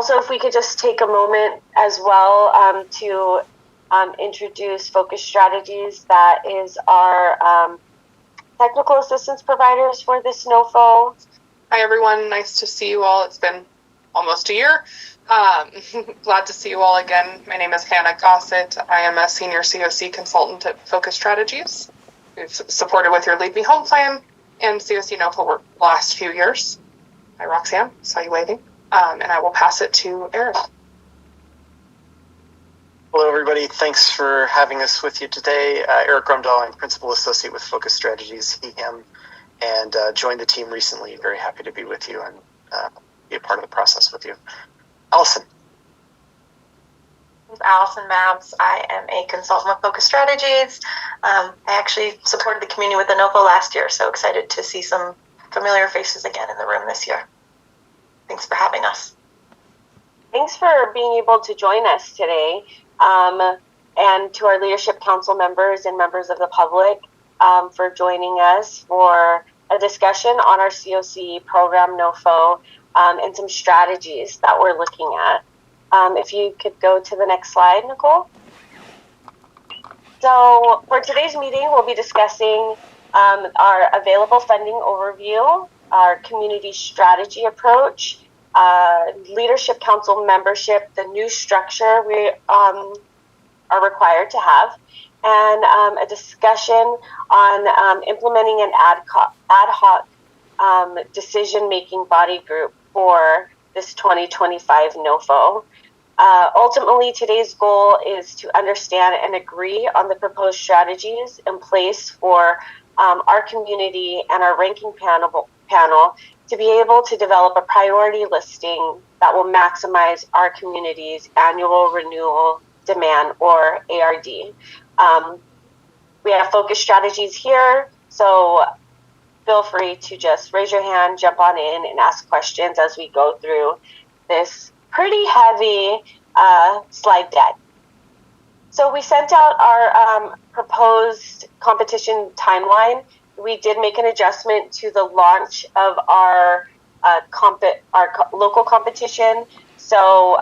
Also, if we could just take a moment as well to introduce Focus Strategies. That is our technical assistance providers for this NOFO. Hi, everyone. Nice to see you all. It's been almost a year. Glad to see you all again. My name is Hannah Gossett. I am a senior COC consultant at Focus Strategies. We've supported with your Lead Me Home plan and COC NOFO work the last few years. Hi, Roxanne. Saw you waving. And I will pass it to Eric. Hello, everybody. Thanks for having us with you today. Eric Grumdahl, I'm Principal Associate with Focus Strategies, he, him, and joined the team recently. Very happy to be with you and be a part of the process with you. Allison. Allison Mabs. I am a consultant with Focus Strategies. I actually supported the community with the NOFO last year, so excited to see some familiar faces again in the room this year. Thanks for having us. Thanks for being able to join us today, and to our Leadership Council members and members of the public for joining us for a discussion on our COC program NOFO and some strategies that we're looking at. If you could go to the next slide, Nicole. So for today's meeting, we'll be discussing our available funding overview, our community strategy approach, Leadership Council membership, the new structure we are required to have, and a discussion on implementing an ad hoc decision-making body group for this 2025 NOFO. Ultimately, today's goal is to understand and agree on the proposed strategies in place for our community and our ranking panel to be able to develop a priority listing that will maximize our community's annual renewal demand, or ARD. We have focus strategies here, so feel free to just raise your hand, jump on in, and ask questions as we go through this pretty heavy slide deck. So we sent out our proposed competition timeline. We did make an adjustment to the launch of our local competition. So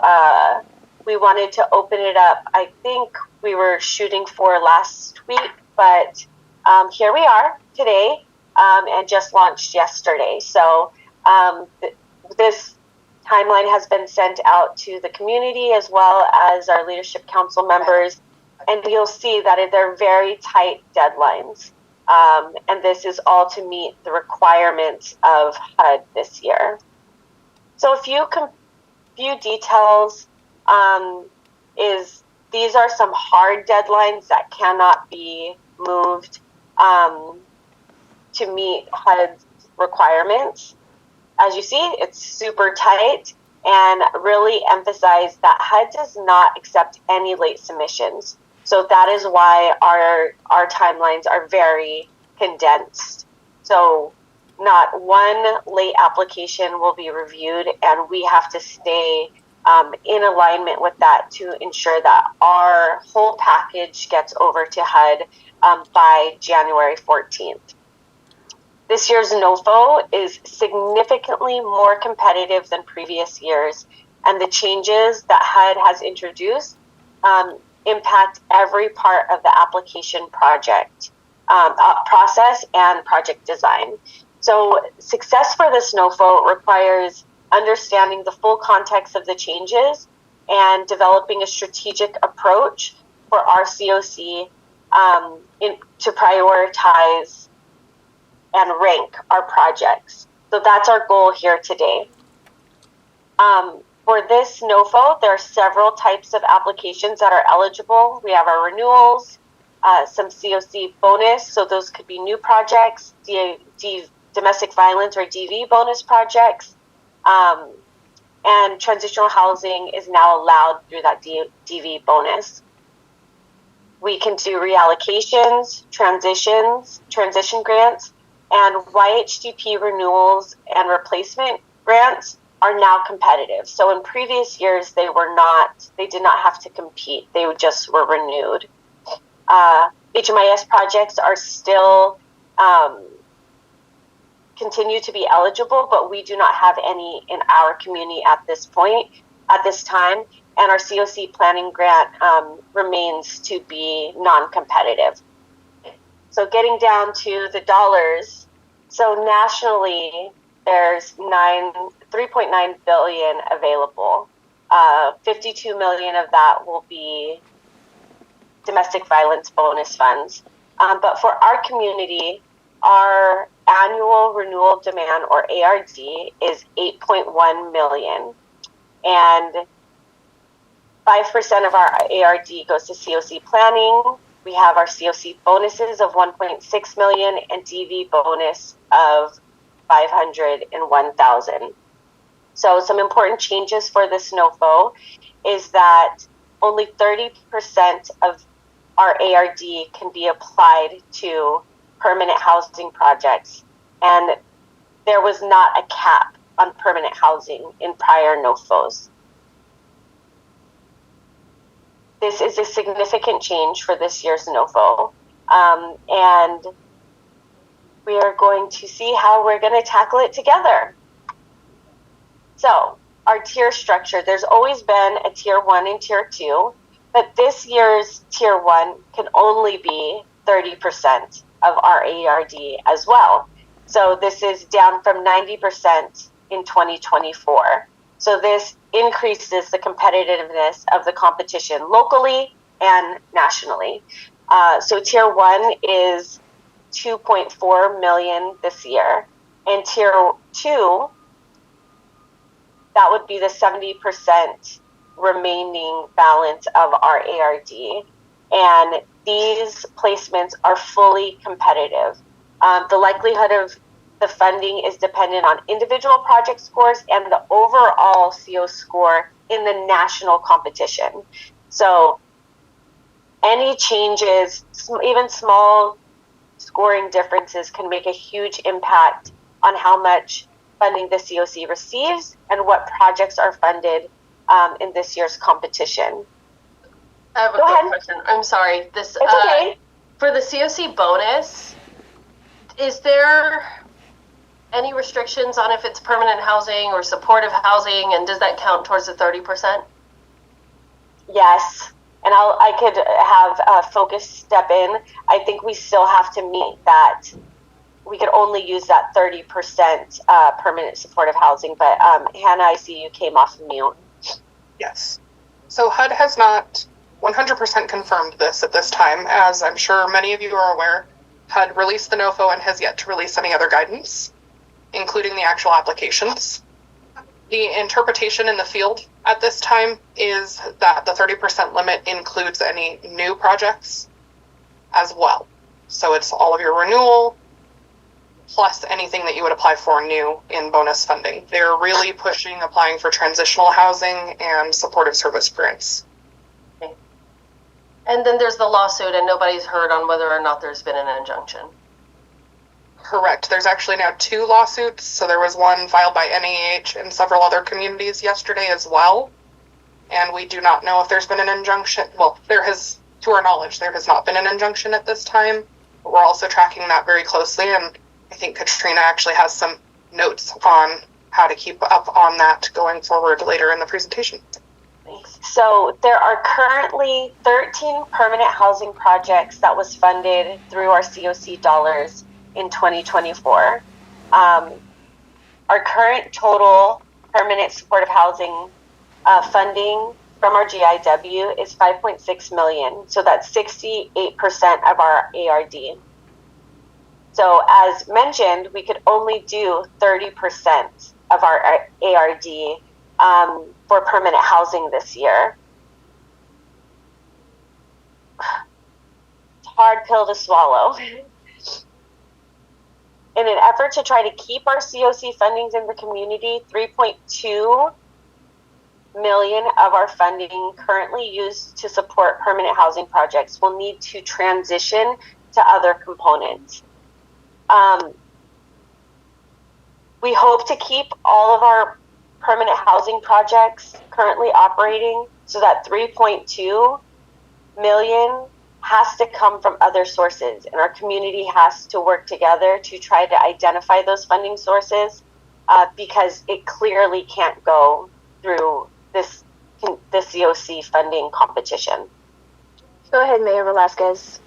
we wanted to open it up. I think we were shooting for last week, but here we are today, and just launched yesterday. So this timeline has been sent out to the community as well as our Leadership Council members, and you'll see that they're very tight deadlines. And this is all to meet the requirements of HUD this year. So a few details is these are some hard deadlines that cannot be moved to meet HUD's requirements. As you see, it's super tight, and really emphasize that HUD does not accept any late submissions. So that is why our timelines are very condensed. So not one late application will be reviewed, and we have to stay in alignment with that to ensure that our whole package gets over to HUD by January 14th. This year's NOFO is significantly more competitive than previous years, and the changes that HUD has introduced impact every part of the application project process and project design. So success for this NOFO requires understanding the full context of the changes and developing a strategic approach for our COC to prioritize and rank our projects. So that's our goal here today. For this NOFO, there are several types of applications that are eligible. We have our renewals, some COC bonus, so those could be new projects, domestic violence or DV bonus projects, and transitional housing is now allowed through that DV bonus. We can do reallocations, transition grants, and YHDP renewals and replacement grants are now competitive. So in previous years, they did not have to compete. They just were renewed. HMIS projects are still continue to be eligible, but we do not have any in our community at this point. at this time, and our COC planning grant remains to be non-competitive. So getting down to the dollars, so nationally there's 3.9 billion available. 52 million of that will be domestic violence bonus funds. But for our community, our annual renewal demand, or ARD, is 8.1 million. And 5% of our ARD goes to COC planning. We have our COC bonuses of 1.6 million and DV bonus of 501,000. So some important changes for this NOFO is that only 30% of our ARD can be applied to permanent housing projects, and there was not a cap on permanent housing in prior NOFOs. This is a significant change for this year's NOFO, and we are going to see how we're going to tackle it together. So, our tier structure, there's always been a tier 1 and tier 2, but this year's tier 1 can only be 30% of our ARD as well. So this is down from 90% in 2024. So this increases the competitiveness of the competition locally and nationally. So tier 1 is 2.4 million this year, and tier 2, that would be the 70% remaining balance of our ARD. And these placements are fully competitive. The likelihood of the funding is dependent on individual project scores and the overall CO score in the national competition. So any changes, even small scoring differences, can make a huge impact on how much funding the COC receives and what projects are funded in this year's competition. I have a quick question. I'm sorry. It's okay. For the COC bonus, is there any restrictions on if it's permanent housing or supportive housing, and does that count towards the 30%? Yes, and I could have Focus step in. I think we still have to meet that. We could only use that 30% permanent supportive housing, but Hannah, I see you came off mute. Yes. So HUD has not 100% confirmed this at this time. As I'm sure many of you are aware, HUD released the NOFO and has yet to release any other guidance, including the actual applications. The interpretation in the field at this time is that the 30% limit includes any new projects as well. So it's all of your renewal plus anything that you would apply for new in bonus funding. They're really pushing applying for transitional housing and supportive service grants. Okay. And then there's the lawsuit, and nobody's heard on whether or not there's been an injunction. Correct. There's actually now 2 lawsuits. So there was one filed by NAH and several other communities yesterday as well. And we do not know if there's been an injunction. Well, there has, to our knowledge, there has not been an injunction at this time. But we're also tracking that very closely, and I think Katrina actually has some notes on how to keep up on that going forward later in the presentation. Thanks. So there are currently 13 permanent housing projects that was funded through our COC dollars in 2024. Our current total permanent supportive housing funding from our GIW is 5.6 million. So that's 68% of our ARD. So as mentioned, we could only do 30% of our ARD for permanent housing this year. It's a hard pill to swallow. In an effort to try to keep our COC fundings in the community, 3.2 million of our funding currently used to support permanent housing projects will need to transition to other components. We hope to keep all of our permanent housing projects currently operating, so that 3.2 million has to come from other sources, and our community has to work together to try to identify those funding sources, because it clearly can't go through this COC funding competition. Go ahead, Mayor Velasquez.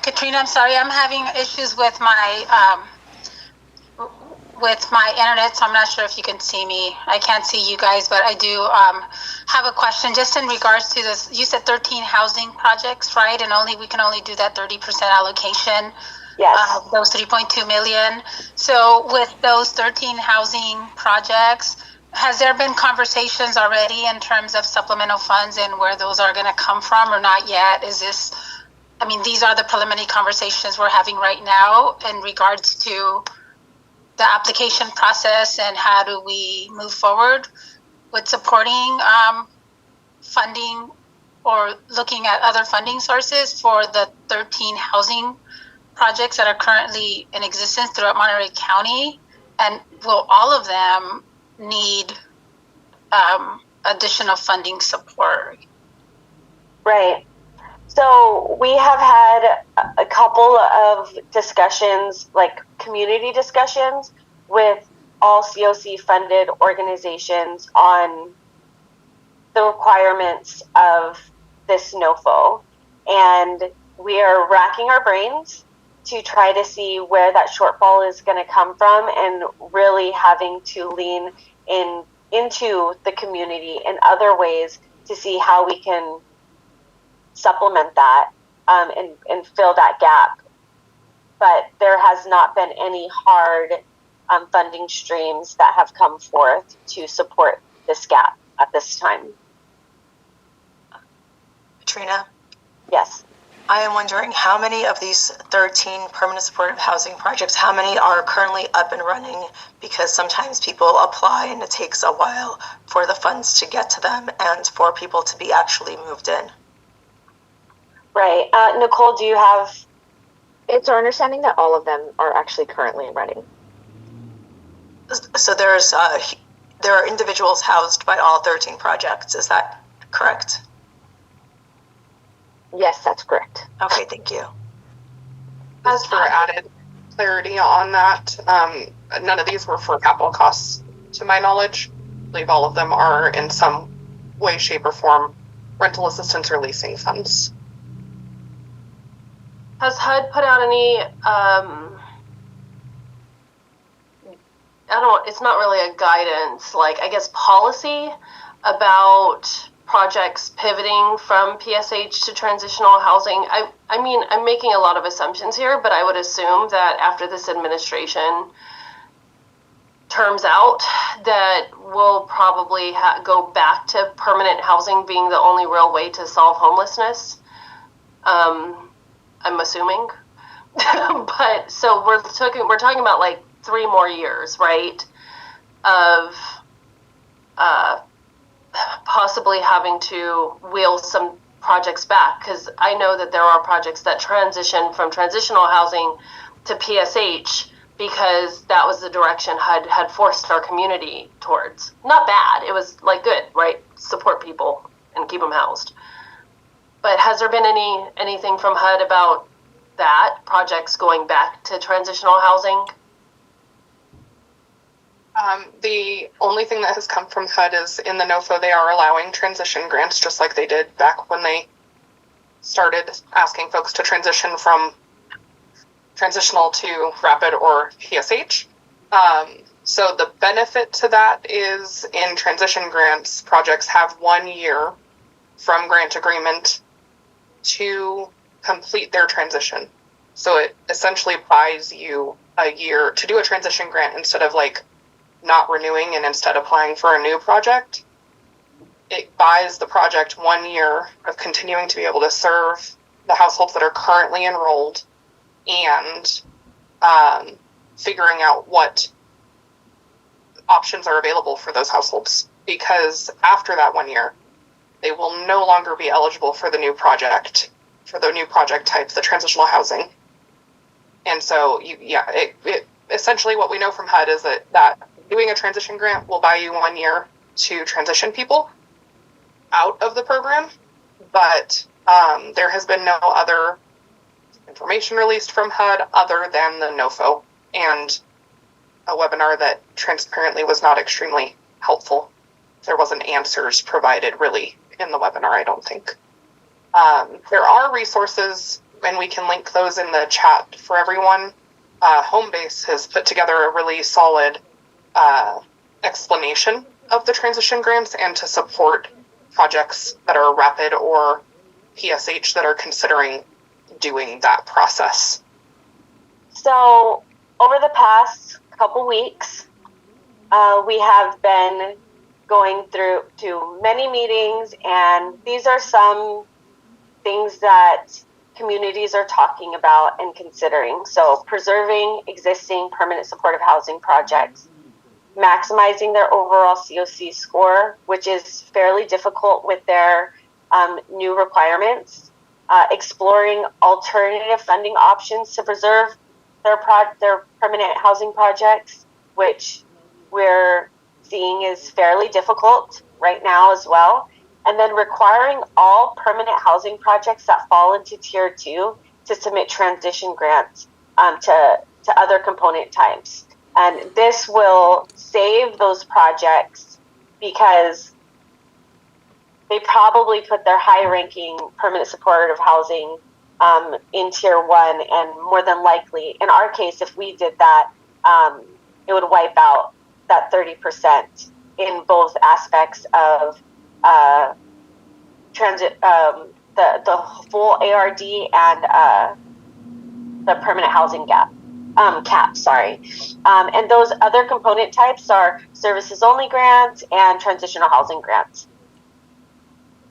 Katrina, I'm sorry, I'm having issues with my internet, so I'm not sure if you can see me. I can't see you guys, but I do have a question just in regards to this. You said 13 housing projects, right? And we can only do that 30% allocation. Yes. Those 3.2 million. So with those 13 housing projects, has there been conversations already in terms of supplemental funds and where those are going to come from, or not yet? These are the preliminary conversations we're having right now in regards to the application process and how do we move forward with supporting funding or looking at other funding sources for the 13 housing projects that are currently in existence throughout Monterey County, and will all of them need additional funding support? Right. So we have had a couple of discussions, like community discussions, with all COC funded organizations on the requirements of this NOFO. And we are racking our brains to try to see where that shortfall is going to come from, and really having to lean into the community in other ways to see how we can supplement that and fill that gap. But there has not been any hard funding streams that have come forth to support this gap at this time. Katrina, Yes. I am wondering how many of these 13 permanent supportive housing projects, how many are currently up and running? Because sometimes people apply and it takes a while for the funds to get to them and for people to be actually moved in. Right. Nicole, do you have? It's our understanding that all of them are actually currently running. So there are individuals housed by all 13 projects. Is that correct? Yes, that's correct. Okay, thank you. As for added clarity on that, none of these were for capital costs, to my knowledge. I believe all of them are in some way, shape, or form rental assistance or leasing funds. Has HUD put out any, it's not really a guidance, like, I guess, policy about projects pivoting from PSH to transitional housing? I mean, I'm making a lot of assumptions here, but I would assume that after this administration terms out, that we'll probably go back to permanent housing being the only real way to solve homelessness. I'm assuming. But so we're talking about like 3 more years, right, of possibly having to wheel some projects back, because I know that there are projects that transition from transitional housing to PSH because that was the direction HUD had forced our community towards. Not bad. It was like good, right? Support people and keep them housed. But has there been anything from HUD about that, projects going back to transitional housing? The only thing that has come from HUD is in the NOFO, they are allowing transition grants, just like they did back when they started asking folks to transition from transitional to rapid or PSH. So the benefit to that is in transition grants, projects have 1 year from grant agreement to complete their transition. So it essentially buys you a year to do a transition grant instead of like not renewing and instead applying for a new project. It buys the project 1 year of continuing to be able to serve the households that are currently enrolled and figuring out what options are available for those households. Because after that 1 year, they will no longer be eligible for the new project type, the transitional housing. And so, it essentially what we know from HUD is that doing a transition grant will buy you 1 year to transition people out of the program, but there has been no other information released from HUD other than the NOFO and a webinar that transparently was not extremely helpful there wasn't answers provided really in the webinar, I don't think. There are resources, and we can link those in the chat for everyone. Homebase has put together a really solid explanation of the transition grants and to support projects that are rapid or PSH that are considering doing that process. So over the past couple weeks, we have been going through to many meetings, and these are some things that communities are talking about and considering. So preserving existing permanent supportive housing projects, maximizing their overall COC score, which is fairly difficult with their new requirements, exploring alternative funding options to preserve their permanent housing projects, which we're seeing is fairly difficult right now as well. And then requiring all permanent housing projects that fall into Tier 2 to submit transition grants to other component types. And this will save those projects because they probably put their high-ranking permanent supportive housing in Tier 1, and more than likely, in our case, if we did that, it would wipe out that 30% in both aspects of the full ARD and the permanent housing cap. And those other component types are services only grants and transitional housing grants.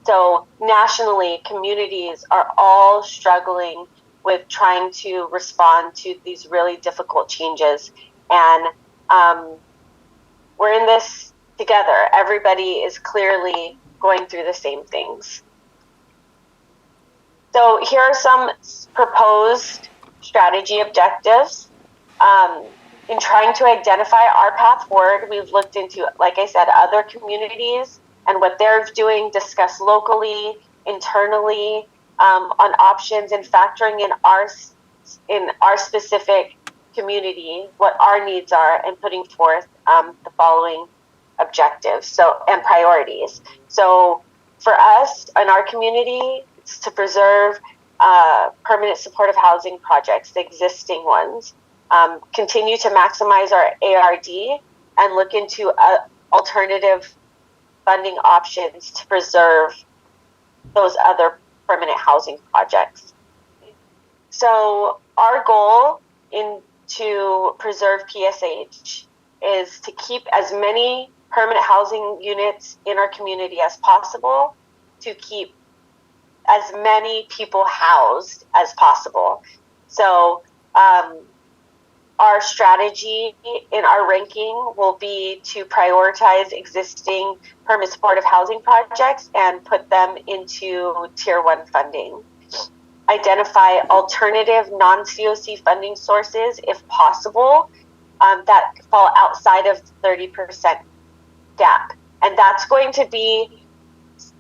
So nationally, communities are all struggling with trying to respond to these really difficult changes. And we're in this together. Everybody is clearly going through the same things. So here are some proposed strategy objectives. In trying to identify our path forward, we've looked into, like I said, other communities and what they're doing, discuss locally, internally, on options, and factoring in our specific community, what our needs are, and putting forth the following objectives and priorities. So for us in our community, it's to preserve permanent supportive housing projects, the existing ones, continue to maximize our ARD, and look into alternative funding options to preserve those other permanent housing projects. So our goal to preserve PSH is to keep as many permanent housing units in our community as possible, to keep as many people housed as possible. So our strategy in our ranking will be to prioritize existing permanent supportive housing projects and put them into Tier 1 funding. Identify alternative non-COC funding sources, if possible, that fall outside of the 30% gap. And that's going to be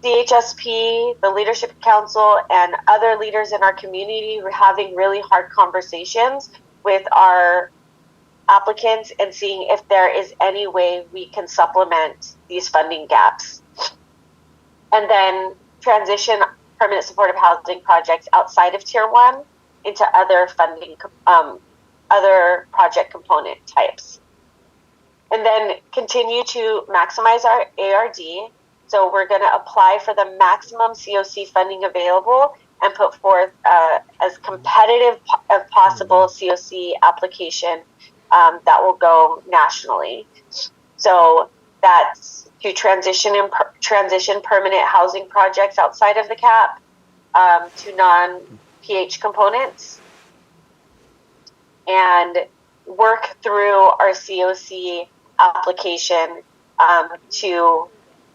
CHSP, the Leadership Council, and other leaders in our community. We're having really hard conversations with our applicants and seeing if there is any way we can supplement these funding gaps. And then transition permanent supportive housing projects outside of Tier 1 into other funding, other project component types. And then continue to maximize our ARD. So we're going to apply for the maximum COC funding available and put forth as competitive as possible COC application that will go nationally. So that's to transition permanent housing projects outside of the cap to non-PH components, and work through our COC application to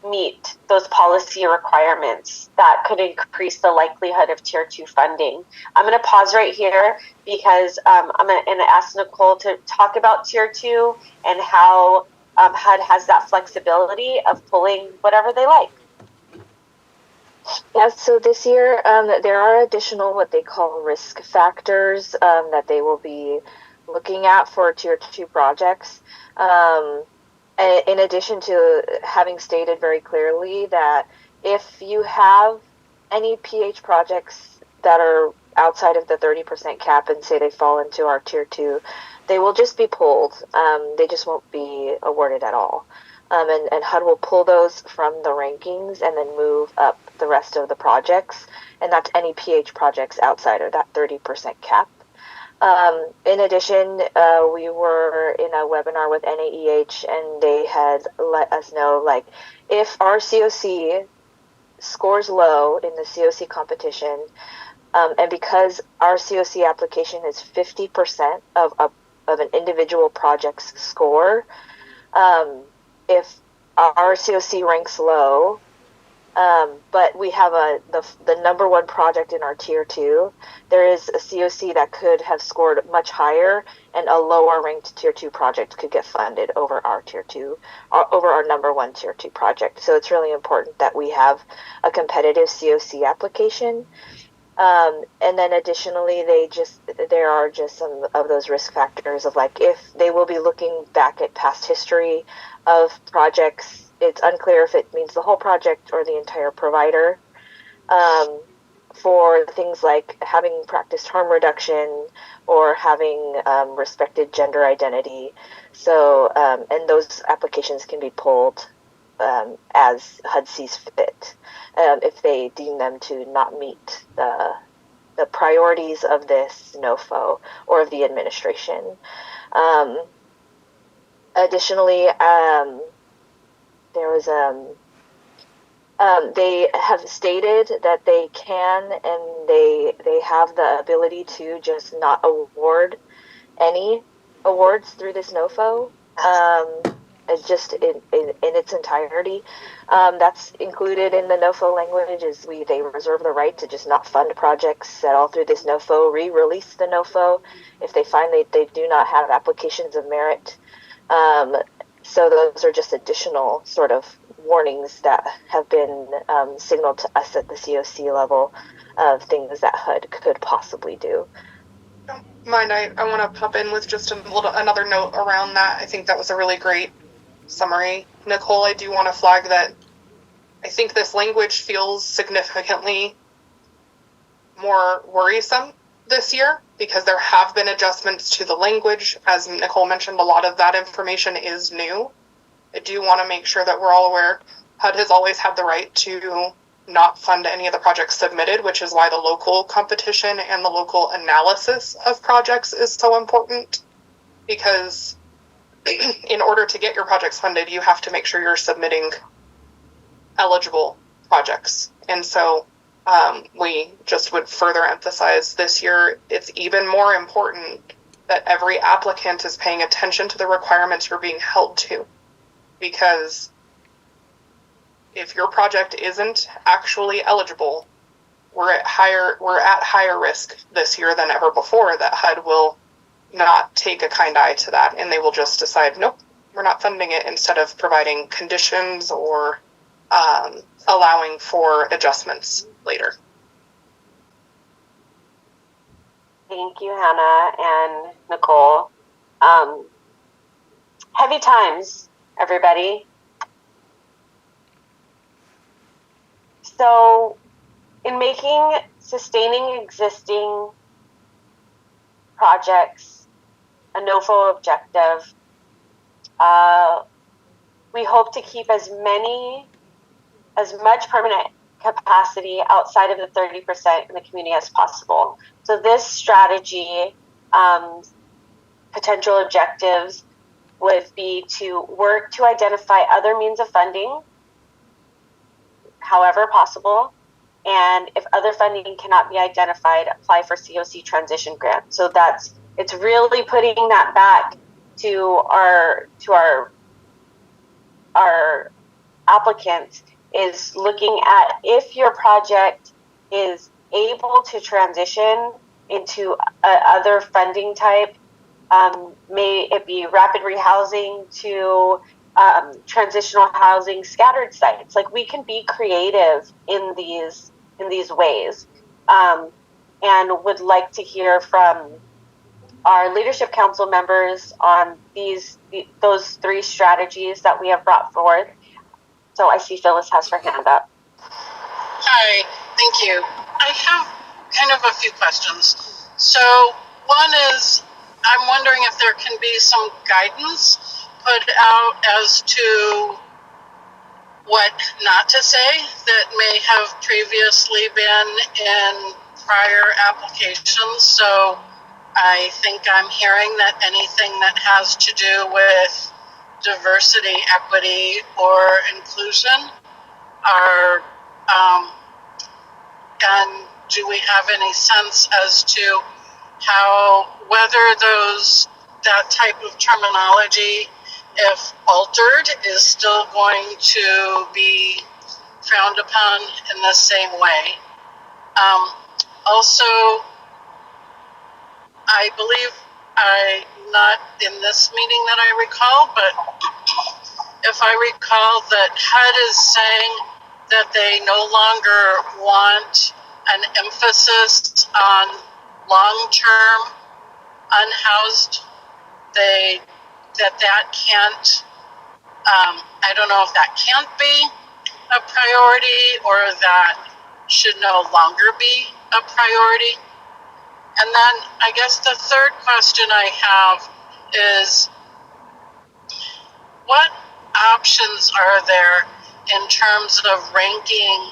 meet those policy requirements that could increase the likelihood of Tier 2 funding. I'm going to pause right here because I'm going to ask Nicole to talk about Tier 2 and how HUD has that flexibility of pulling whatever they like. Yeah, so this year there are additional what they call risk factors that they will be looking at for Tier 2 projects. in addition to having stated very clearly that if you have any PH projects that are outside of the 30% cap and say they fall into our tier 2, they will just be pulled. They just won't be awarded at all. And HUD will pull those from the rankings and then move up the rest of the projects. And that's any PH projects outside of that 30% cap. In addition, we were in a webinar with NAEH, and they had let us know, like, if our COC scores low in the COC competition, and because our COC application is 50% of an individual project's score, if our COC ranks low, but we have the number one project in our tier 2, there is a COC that could have scored much higher, and a lower ranked tier 2 project could get funded over our tier 2, over our number one tier 2 project. So it's really important that we have a competitive COC application. And then additionally, there are just some of those risk factors of, like, if they will be looking back at past history of projects. It's unclear if it means the whole project or the entire provider, for things like having practiced harm reduction or having respected gender identity. So, and those applications can be pulled as HUD sees fit, if they deem them to not meet the priorities of this NOFO or of the administration. Additionally, there was they have stated that they can, and they have the ability to just not award any awards through this NOFO. Just in its entirety. That's included in the NOFO language, is they reserve the right to just not fund projects at all through this NOFO, re-release the NOFO if they find they do not have applications of merit. So those are just additional sort of warnings that have been signaled to us at the COC level of things that HUD could possibly do. Don't mind, I want to pop in with just another note around that. I think that was a really great summary. Nicole, I do want to flag that I think this language feels significantly more worrisome this year because there have been adjustments to the language. As Nicole mentioned, a lot of that information is new. I do want to make sure that we're all aware HUD has always had the right to not fund any of the projects submitted, which is why the local competition and the local analysis of projects is so important, because in order to get your projects funded, you have to make sure you're submitting eligible projects. And so we just would further emphasize this year, it's even more important that every applicant is paying attention to the requirements you're being held to. Because if your project isn't actually eligible, we're at higher risk this year than ever before that HUD will not take a kind eye to that, and they will just decide, nope, we're not funding it, instead of providing conditions or allowing for adjustments later. Thank you, Hannah and Nicole. Heavy times, everybody. So, in sustaining existing projects a NOFO objective, we hope to keep as much permanent capacity outside of the 30% in the community as possible. So this strategy, potential objectives would be to work to identify other means of funding, however possible, and if other funding cannot be identified, apply for COC transition grant. So it's really putting that back to our applicants, is looking at if your project is able to transition into other funding type, may it be rapid rehousing to transitional housing, scattered sites. Like, we can be creative in these ways, and would like to hear from our leadership council members on those 3 strategies that we have brought forth. So I see Phyllis has her hand up. Hi, thank you. I have kind of a few questions. So one is, I'm wondering if there can be some guidance put out as to what not to say that may have previously been in prior applications. So I think I'm hearing that anything that has to do with diversity, equity, or inclusion are, and do we have any sense as to whether that type of terminology, if altered, is still going to be frowned upon in the same way? Also, I believe not in this meeting that I recall, but if I recall that HUD is saying that they no longer want an emphasis on long-term unhoused, that can't, I don't know if that can't be a priority or that should no longer be a priority. And then I guess the third question I have is, what options are there in terms of ranking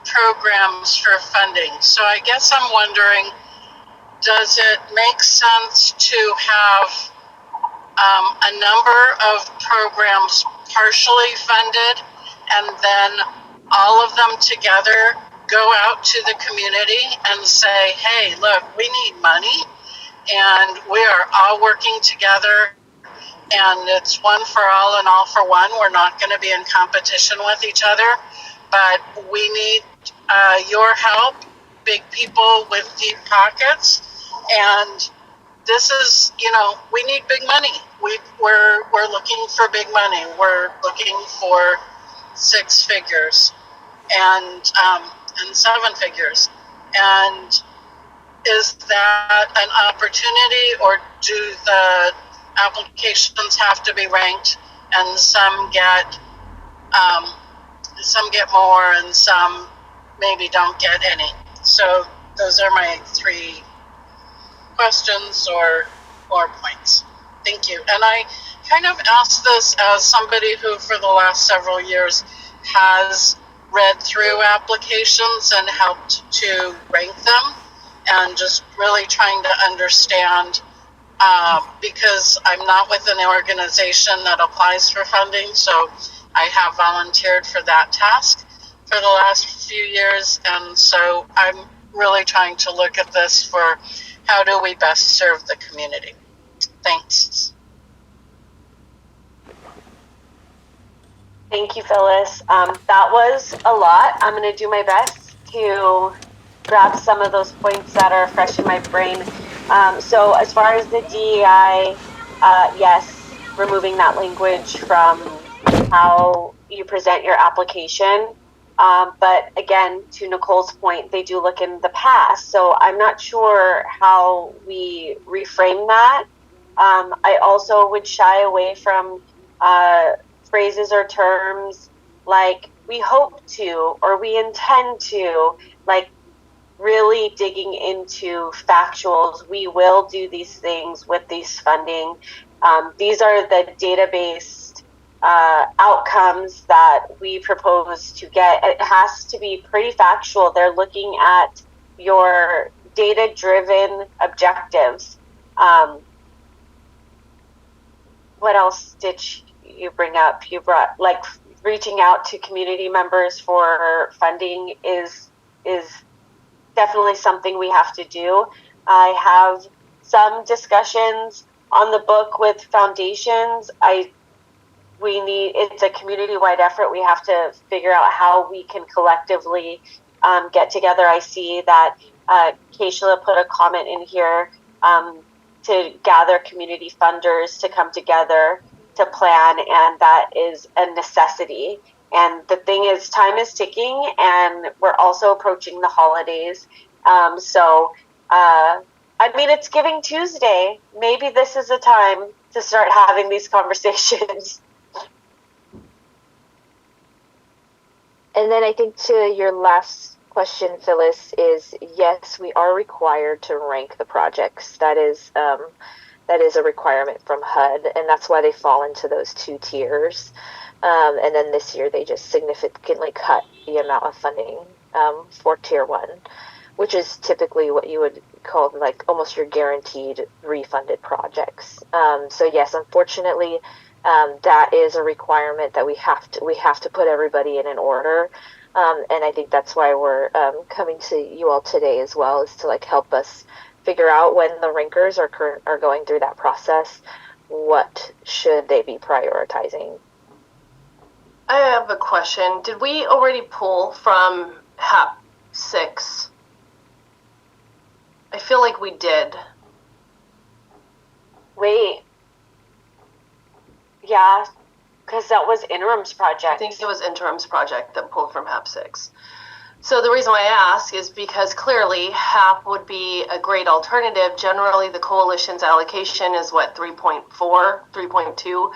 programs for funding? So I guess I'm wondering, does it make sense to have a number of programs partially funded and then all of them together go out to the community and say, hey, look, we need money and we are all working together and it's one for all and all for one. We're not going to be in competition with each other, but we need your help, big people with deep pockets, and this is, we need big money. We're looking for big money. We're looking for 6 figures and 7 figures. And is that an opportunity, or do the applications have to be ranked and some get more and some maybe don't get any? So those are my 3 questions or points. Thank you. And I kind of asked this as somebody who for the last several years has read through applications and helped to rank them, and just really trying to understand, because I'm not with an organization that applies for funding, so I have volunteered for that task for the last few years, and so I'm really trying to look at this for how do we best serve the community. Thanks. Thank you, Phyllis. That was a lot. I'm going to do my best to grab some of those points that are fresh in my brain. So as far as the DEI, yes, removing that language from how you present your application. But again, to Nicole's point, they do look in the past. So I'm not sure how we reframe that. I also would shy away from phrases or terms like we hope to or we intend to, like really digging into factuals. We will do these things with these funding. These are the data-based outcomes that we propose to get. It has to be pretty factual. They're looking at your data-driven objectives. What else did you bring up? You brought, like, reaching out to community members for funding is definitely something we have to do. I have some discussions on the book with foundations. It's a community-wide effort. We have to figure out how we can collectively get together. I see that Keishla put a comment in here to gather community funders to come together to plan, and that is a necessity. And the thing is, time is ticking, and we're also approaching the holidays. So I mean, it's Giving Tuesday. Maybe this is a time to start having these conversations. And then I think to your last question, Phyllis, is yes, we are required to rank the projects. That is a requirement from HUD, and that's why they fall into those two tiers. And then this year they just significantly cut the amount of funding for tier one, which is typically what you would call like almost your guaranteed refunded projects. So yes, unfortunately, that is a requirement that we have to put everybody in an order. And I think that's why we're coming to you all today as well, is to like help us figure out when the rankers are going through that process, what should they be prioritizing. I have a question. Did we already pull from HAP 6? I feel like we did. Wait. Yeah, because that was Interim's project. I think it was Interim's project that pulled from HAP 6. So the reason why I ask is because clearly HAP would be a great alternative. Generally, the coalition's allocation is what, 3.4, 3.2?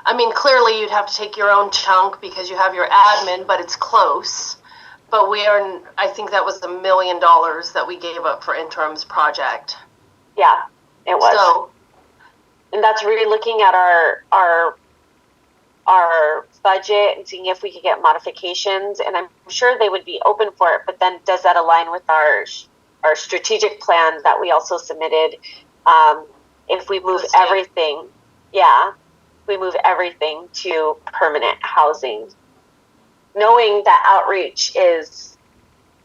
I mean, clearly you'd have to take your own chunk because you have your admin, but it's close. But I think that was $1 million that we gave up for Interim's project. Yeah, it was. So, and that's really looking at our budget and seeing if we could get modifications, and I'm sure they would be open for it, but then does that align with our strategic plan that we also submitted? If we move everything, we move everything to permanent housing, knowing that outreach is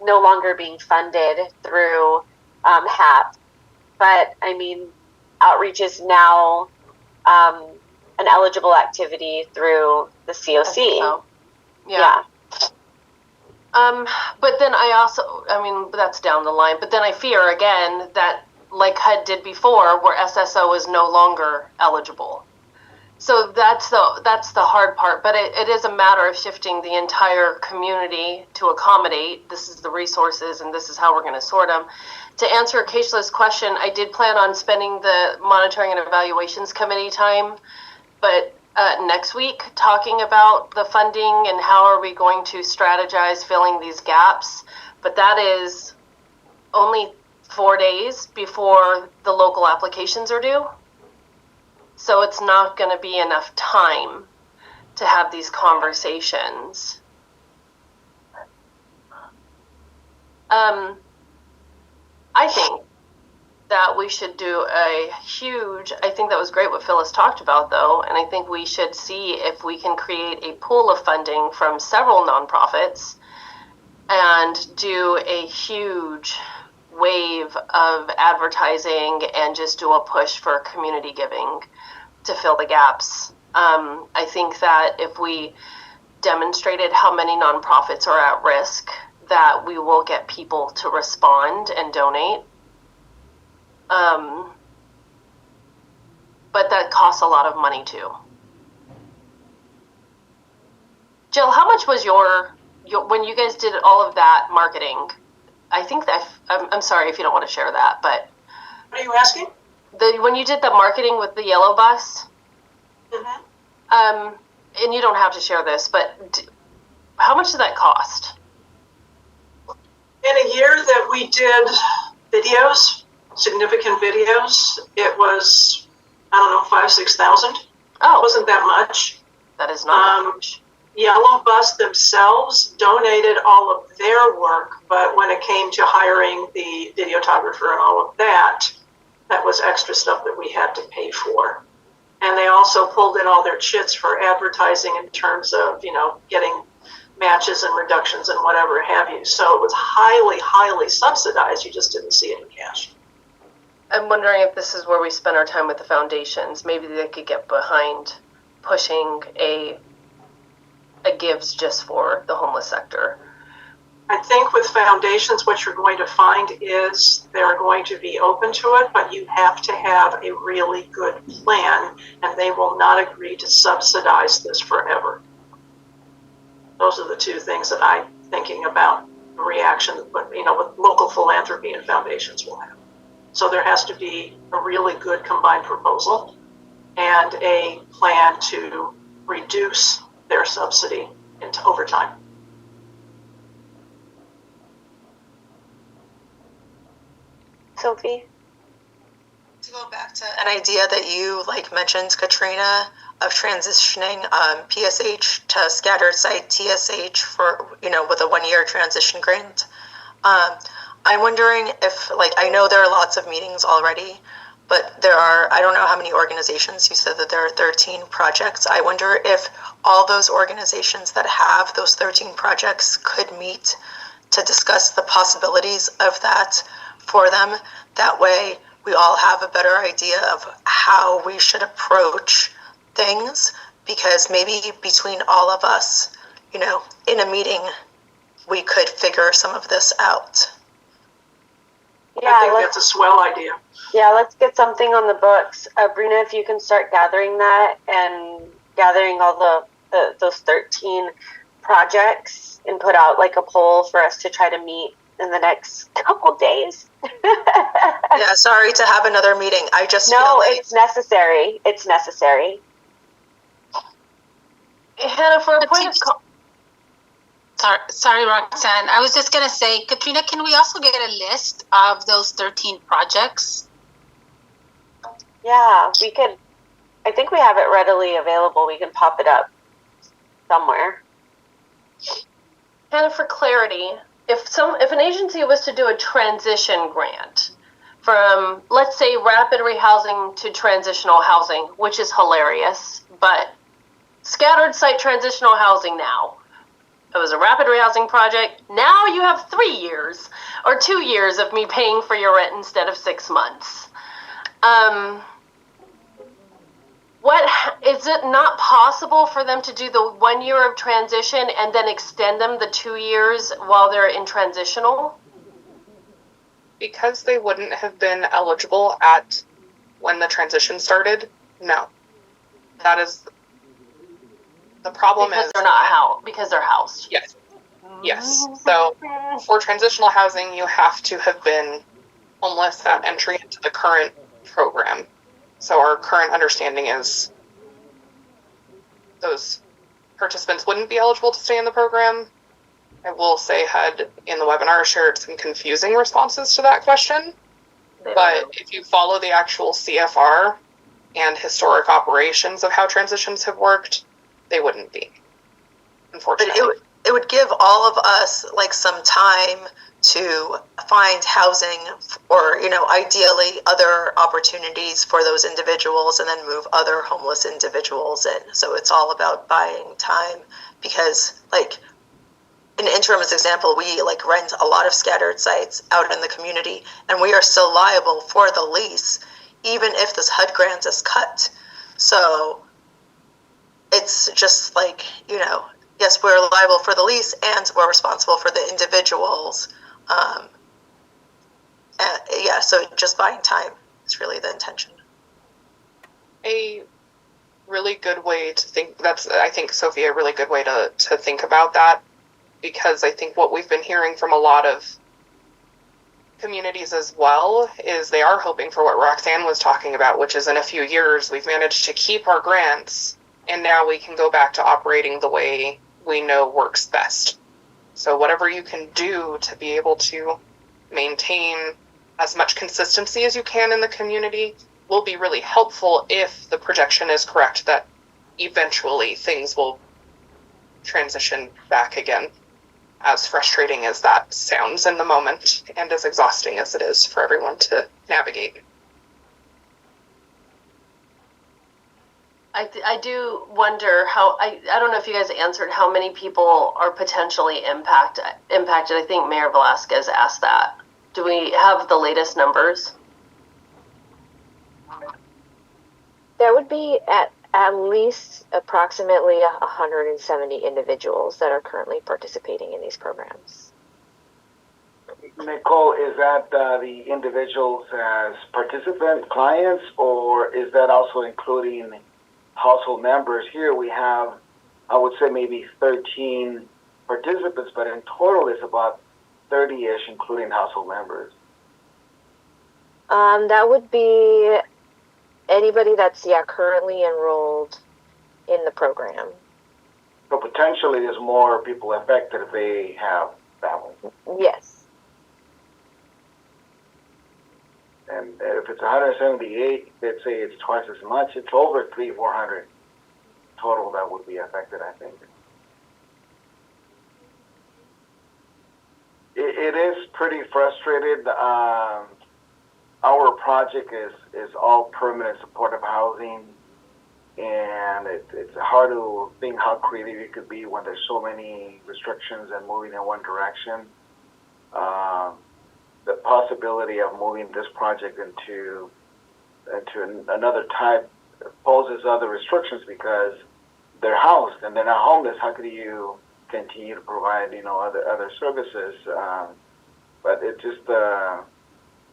no longer being funded through HAP, but I mean, outreach is now an eligible activity through the COC. so. Yeah. But then that's down the line. But then I fear again that, like HUD did before, where SSO is no longer eligible. So that's the hard part. But it is a matter of shifting the entire community to accommodate. This is the resources, and this is how we're going to sort them. To answer Keishla's question, I did plan on spending the Monitoring and Evaluations Committee time, but next week, talking about the funding and how are we going to strategize filling these gaps. But that is only 4 days before the local applications are due. So it's not going to be enough time to have these conversations. I think that we should do I think that was great what Phyllis talked about, though, and I think we should see if we can create a pool of funding from several nonprofits and do a huge wave of advertising and just do a push for community giving to fill the gaps. I think that if we demonstrated how many nonprofits are at risk, that we will get people to respond and donate. But that costs a lot of money too. Jill, how much was your when you guys did all of that marketing? I think that I'm sorry if you don't want to share that, but what are you asking? When you did the marketing with the yellow bus, and you don't have to share this, but how much did that cost? In a year that we did videos, significant videos, it was, I don't know, 5,000-6,000. Oh, it wasn't that much. That is not much. Yellow Bus themselves donated all of their work, but when it came to hiring the videographer and all of that, that was extra stuff that we had to pay for. And they also pulled in all their chits for advertising in terms of, getting matches and reductions and whatever have you. So it was highly, highly subsidized. You just didn't see it in cash. I'm wondering if this is where we spend our time with the foundations. Maybe they could get behind pushing a gives just for the homeless sector. I think with foundations, what you're going to find is they're going to be open to it, but you have to have a really good plan, and they will not agree to subsidize this forever. Those are the two things that I'm thinking about the reaction that, with local philanthropy and foundations will have. So there has to be a really good combined proposal and a plan to reduce their subsidy over time. Sophie? To go back to an idea that you mentioned, Katrina, of transitioning PSH to scattered site TSH for, with a 1 year transition grant. I'm wondering if, I know there are lots of meetings already, but there are, I don't know how many organizations, you said that there are 13 projects. I wonder if all those organizations that have those 13 projects could meet to discuss the possibilities of that for them. That way we all have a better idea of how we should approach things, because maybe between all of us, in a meeting, we could figure some of this out. Yeah, I think that's a swell idea. Yeah, let's get something on the books. Brina, if you can start gathering that and gathering all those 13 projects and put out a poll for us to try to meet in the next couple days. Yeah, sorry to have another meeting. I just No, it's necessary. It's necessary. Hannah, for a point of Sorry, Roxanne. I was just going to say, Katrina, can we also get a list of those 13 projects? Yeah, we could. I think we have it readily available. We can pop it up somewhere. Hannah, for clarity, if an agency was to do a transition grant from, let's say, rapid rehousing to transitional housing, which is hilarious, but scattered site transitional housing now. It was a rapid rehousing project. Now you have 3 years or 2 years of me paying for your rent instead of 6 months. What is it not possible for them to do the 1 year of transition and then extend them the 2 years while they're in transitional? Because they wouldn't have been eligible at when the transition started. No, that is. The problem because is they're not because they're housed. Yes. So for transitional housing, you have to have been homeless at entry into the current program. So our current understanding is those participants wouldn't be eligible to stay in the program. I will say had in the webinar shared some confusing responses to that question. But if you follow the actual CFR and historic operations of how transitions have worked, they wouldn't be, unfortunately. But it would give all of us some time to find housing or, ideally other opportunities for those individuals and then move other homeless individuals in. So it's all about buying time because an interim as example, we rent a lot of scattered sites out in the community and we are still liable for the lease, even if this HUD grant is cut. So it's just yes, we're liable for the lease and we're responsible for the individuals. So just buying time is really the intention. A really good way to think, I think, Sophie, a really good way to think about that, because I think what we've been hearing from a lot of communities as well is they are hoping for what Roxanne was talking about, which is in a few years we've managed to keep our grants and now we can go back to operating the way we know works best. So whatever you can do to be able to maintain as much consistency as you can in the community will be really helpful if the projection is correct that eventually things will transition back again, as frustrating as that sounds in the moment and as exhausting as it is for everyone to navigate. I do wonder how, I don't know if you guys answered how many people are potentially impacted. I think Mayor Velasquez asked that. Do we have the latest numbers? There would be at least approximately 170 individuals that are currently participating in these programs. Nicole, is that the individuals as participant clients, or is that also including household members? Here we have, I would say, maybe 13 participants, but in total it's about 30-ish, including household members. That would be anybody that's currently enrolled in the program. So potentially there's more people affected if they have families. Yes. And if it's 178, let's say it's twice as much, it's over 300-400 total that would be affected, I think. It is pretty frustrated. Our project is all permanent supportive housing, and it's hard to think how creative it could be when there's so many restrictions and moving in one direction. The possibility of moving this project into another type poses other restrictions because they're housed and they're not homeless. How could you continue to provide, other services? But it's just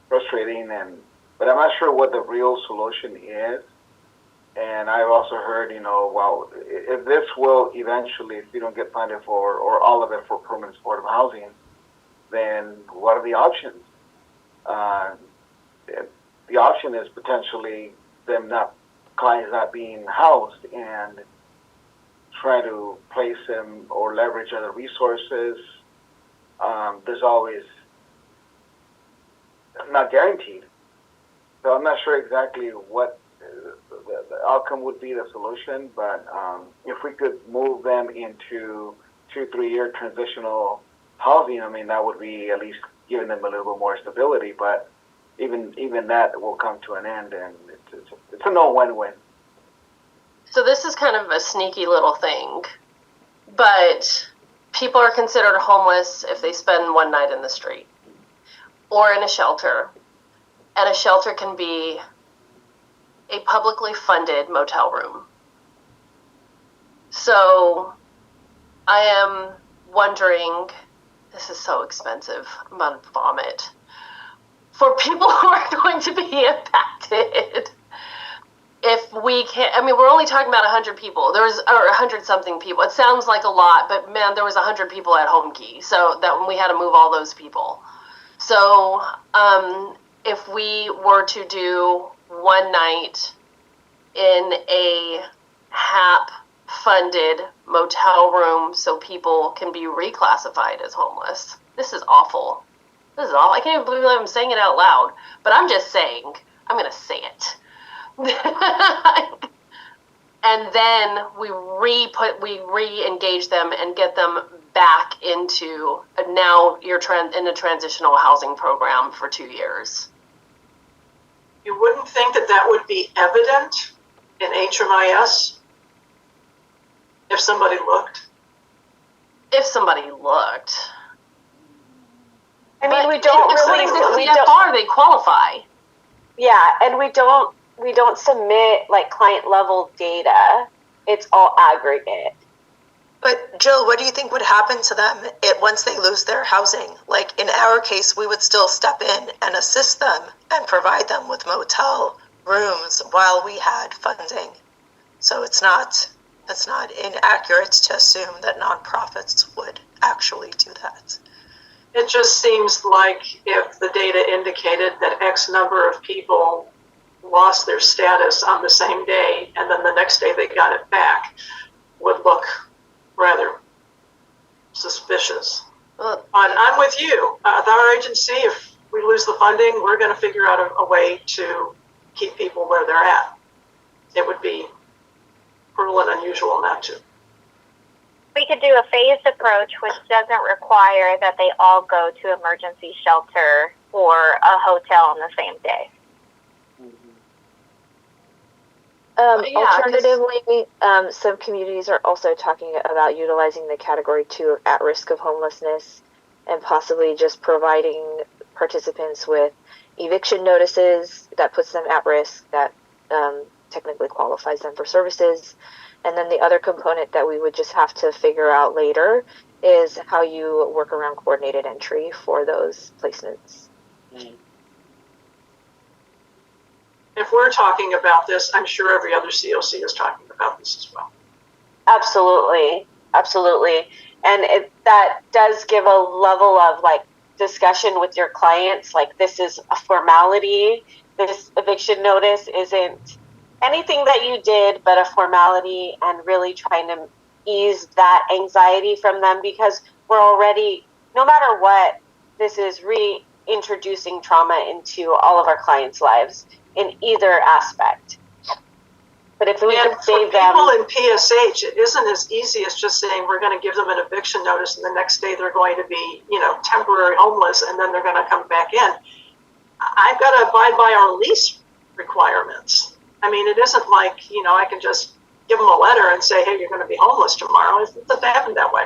frustrating, but I'm not sure what the real solution is. And I've also heard, well, if this will eventually, if you don't get funded for, or all of it for permanent supportive housing, then what are the options? The option is potentially clients not being housed and try to place them or leverage other resources. There's always not guaranteed. So I'm not sure exactly what the outcome would be, the solution, but if we could move them into 2-3 year transitional housing, I mean, that would be at least giving them a little bit more stability, but even that will come to an end, and it's a no win-win. So this is kind of a sneaky little thing, but people are considered homeless if they spend one night in the street or in a shelter, and a shelter can be a publicly funded motel room. So I am wondering, this is so expensive, I'm about to vomit, for people who are going to be impacted. If we can't, I mean, we're only talking about 100 people. Or 100 something people. It sounds like a lot, but man, there was 100 people at Home Key, so that when we had to move all those people. So if we were to do one night in a HAP-funded motel room so people can be reclassified as homeless, this is awful. This is awful. I can't even believe I'm saying it out loud, but I'm just saying, I'm going to say it. And then we re-engage them and get them back into now you're in a transitional housing program for 2 years. You wouldn't think that would be evident in HMIS if somebody looked? If somebody looked. I mean, we don't really. According to CFR, they qualify. Yeah, and we don't submit like client level data. It's all aggregate. But Jill, what do you think would happen to them once they lose their housing? Like in our case, we would still step in and assist them and provide them with motel rooms while we had funding. So it's not inaccurate to assume that nonprofits would actually do that. It just seems like if the data indicated that X number of people lost their status on the same day and then the next day they got it back, would look rather suspicious. I'm with you. With our agency, if we lose the funding, we're going to figure out a way to keep people where they're at. It would be cruel and unusual not to. We could do a phased approach, which doesn't require that they all go to emergency shelter or a hotel on the same day. Alternatively, some communities are also talking about utilizing the Category 2 at risk of homelessness and possibly just providing participants with eviction notices that puts them at risk, that technically qualifies them for services. And then the other component that we would just have to figure out later is how you work around coordinated entry for those placements. If we're talking about this, I'm sure every other COC is talking about this as well. Absolutely. And that does give a level of like discussion with your clients, like this is a formality. This eviction notice isn't anything that you did but a formality, and really trying to ease that anxiety from them, because we're already, no matter what, this is reintroducing trauma into all of our clients' lives in either aspect. But if we can save them, people in PSH, it isn't as easy as just saying we're going to give them an eviction notice and the next day they're going to be, temporary homeless and then they're going to come back in. I've got to abide by our lease requirements. I mean, it isn't like, I can just give them a letter and say, hey, you're going to be homeless tomorrow. It doesn't happen that way.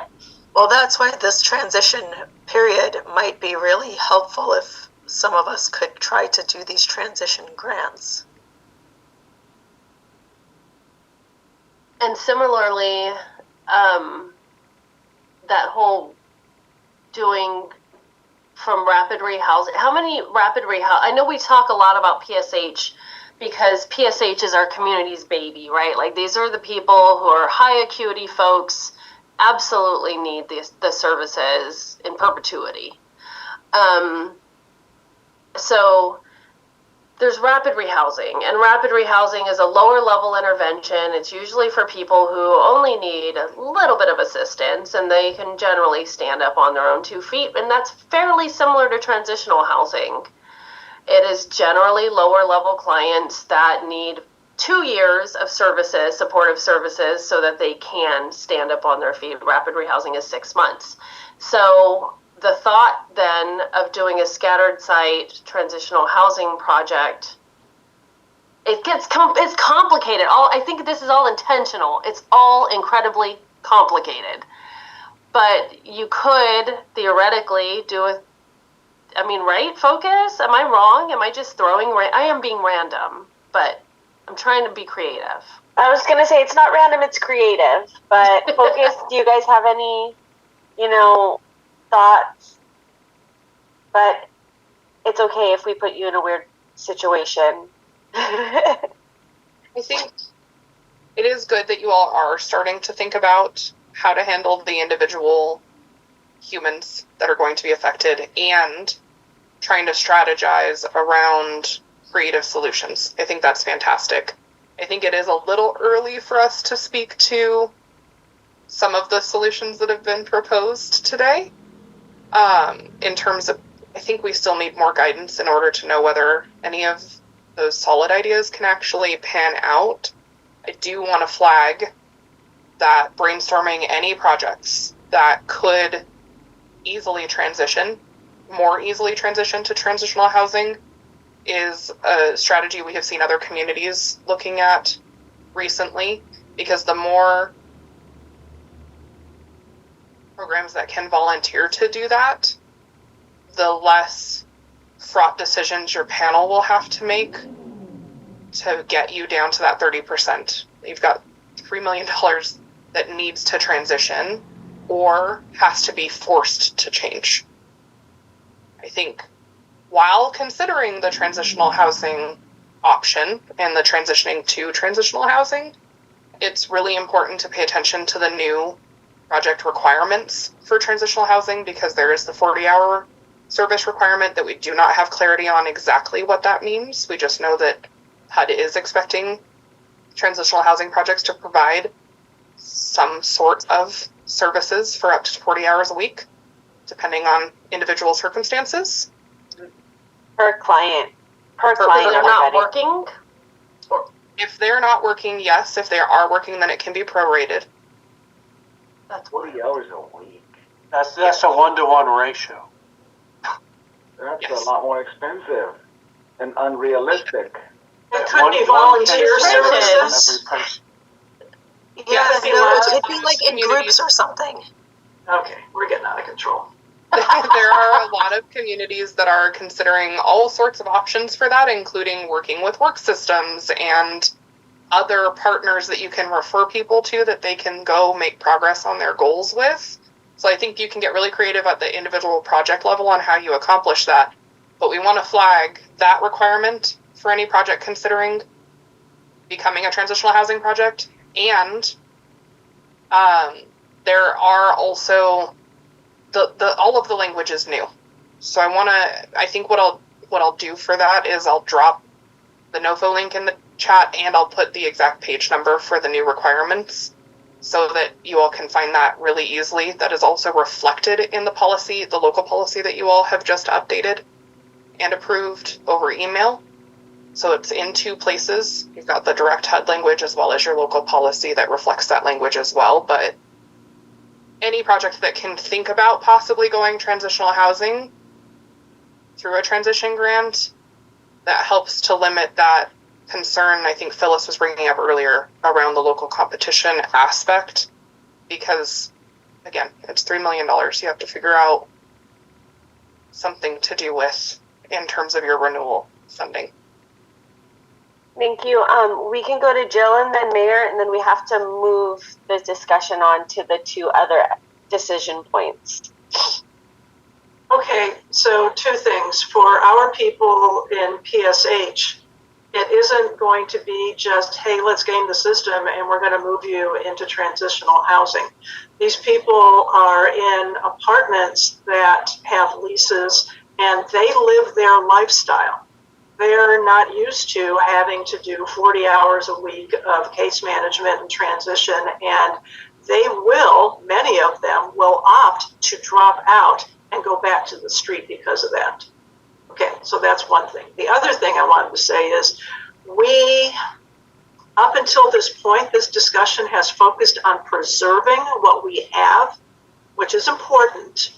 Well, that's why this transition period might be really helpful if some of us could try to do these transition grants. And similarly, that whole doing from rapid rehousing, how many rapid rehousing, I know we talk a lot about PSH because PSH is our community's baby, right? Like these are the people who are high acuity folks, absolutely need the services in perpetuity. So there's rapid rehousing, and rapid rehousing is a lower level intervention. It's usually for people who only need a little bit of assistance, and they can generally stand up on their own 2 feet, and that's fairly similar to transitional housing. It is generally lower level clients that need 2 years of services, supportive services, so that they can stand up on their feet. Rapid rehousing is 6 months. So the thought then of doing a scattered site transitional housing project, it's complicated. I think this is all intentional. It's all incredibly complicated. But you could theoretically do right, Focus? Am I wrong? Am I just throwing, I am being random, but I'm trying to be creative. I was going to say it's not random, it's creative. But Focus, do you guys have any, thoughts? But it's okay if we put you in a weird situation. I think it is good that you all are starting to think about how to handle the individual humans that are going to be affected and trying to strategize around creative solutions. I think that's fantastic. I think it is a little early for us to speak to some of the solutions that have been proposed today. In terms of, I think we still need more guidance in order to know whether any of those solid ideas can actually pan out. I do want to flag that brainstorming any projects that could more easily transition to transitional housing is a strategy we have seen other communities looking at recently, because the more programs that can volunteer to do that, the less fraught decisions your panel will have to make to get you down to that 30%. You've got $3 million that needs to transition or has to be forced to change. I think while considering the transitional housing option and the transitioning to transitional housing, it's really important to pay attention to the new project requirements for transitional housing, because there is the 40-hour service requirement that we do not have clarity on exactly what that means. We just know that HUD is expecting transitional housing projects to provide some sort of services for up to 40 hours a week, depending on individual circumstances. Per client. If they're not working? If they're not working, yes. If they are working, then it can be prorated. That's 40 hours a week. That's a 1-to-1 ratio. That's a lot more expensive and unrealistic. It could be volunteer services. Every person. Yeah, it'd be like in groups or something. Okay, we're getting out of control. There are a lot of communities that are considering all sorts of options for that, including working with work systems and other partners that you can refer people to that they can go make progress on their goals with. So I think you can get really creative at the individual project level on how you accomplish that. But we want to flag that requirement for any project considering becoming a transitional housing project. And there are also all of the language is new. So I think what I'll do for that is I'll drop the NOFO link in the chat, and I'll put the exact page number for the new requirements so that you all can find that really easily. That is also reflected in the policy, the local policy that you all have just updated and approved over email. So it's in two places. You've got the direct HUD language as well as your local policy that reflects that language as well. But any project that can think about possibly going transitional housing through a transition grant, that helps to limit that concern I think Phyllis was bringing up earlier around the local competition aspect, because again, it's $3 million. You have to figure out something to do with in terms of your renewal funding. Thank you. We can go to Jill and then Mayor, and then we have to move the discussion on to the two other decision points. Okay, so two things. For our people in PSH, it isn't going to be just, hey, let's game the system and we're going to move you into transitional housing. These people are in apartments that have leases and they live their lifestyle. They're not used to having to do 40 hours a week of case management and transition, and they will, many of them will opt to drop out and go back to the street because of that. Okay, so that's one thing. The other thing I wanted to say is up until this point, this discussion has focused on preserving what we have, which is important.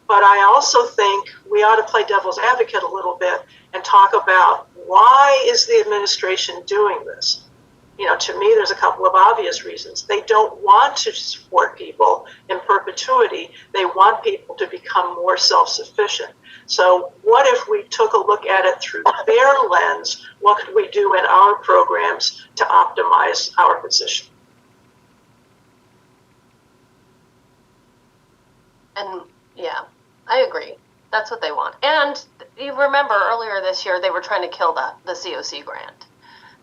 But I also think we ought to play devil's advocate a little bit and talk about why is the administration doing this? You know, to me, there's a couple of obvious reasons. They don't want to support people in perpetuity. They want people to become more self-sufficient. So what if we took a look at it through their lens? What could we do in our programs to optimize our position? And yeah, I agree. That's what they want. And you remember earlier this year, they were trying to kill the COC grant.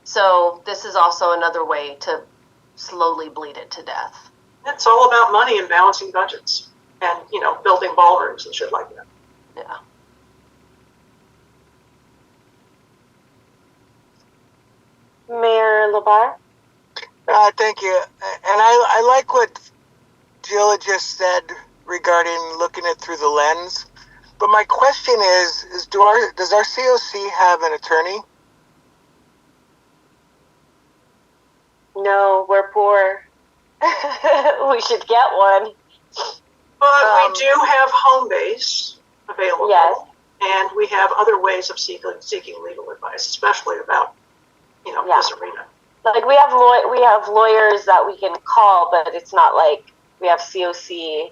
So this is also another way to slowly bleed it to death. It's all about money and balancing budgets and, you know, building ballrooms and shit like that. Yeah. Mayor LeBarre? Thank you. And I like what Jill just said regarding looking at through the lens. But my question is does our COC have an attorney? No, we're poor. We should get one. But we do have home base available. Yes. And we have other ways of seeking legal advice, especially about, you know, this arena. Like we have lawyers that we can call, but it's not like we have COC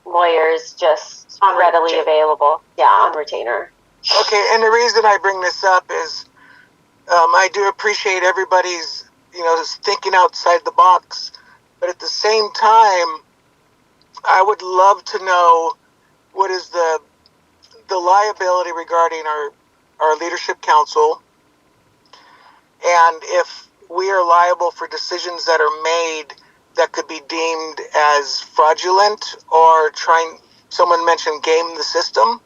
lawyers just readily available. Yeah, on retainer. Okay, and the reason I bring this up is I do appreciate everybody's, you know, thinking outside the box, but at the same time, I would love to know what is the liability regarding our leadership council, and if we are liable for decisions that are made that could be deemed as fraudulent or someone mentioned game the system.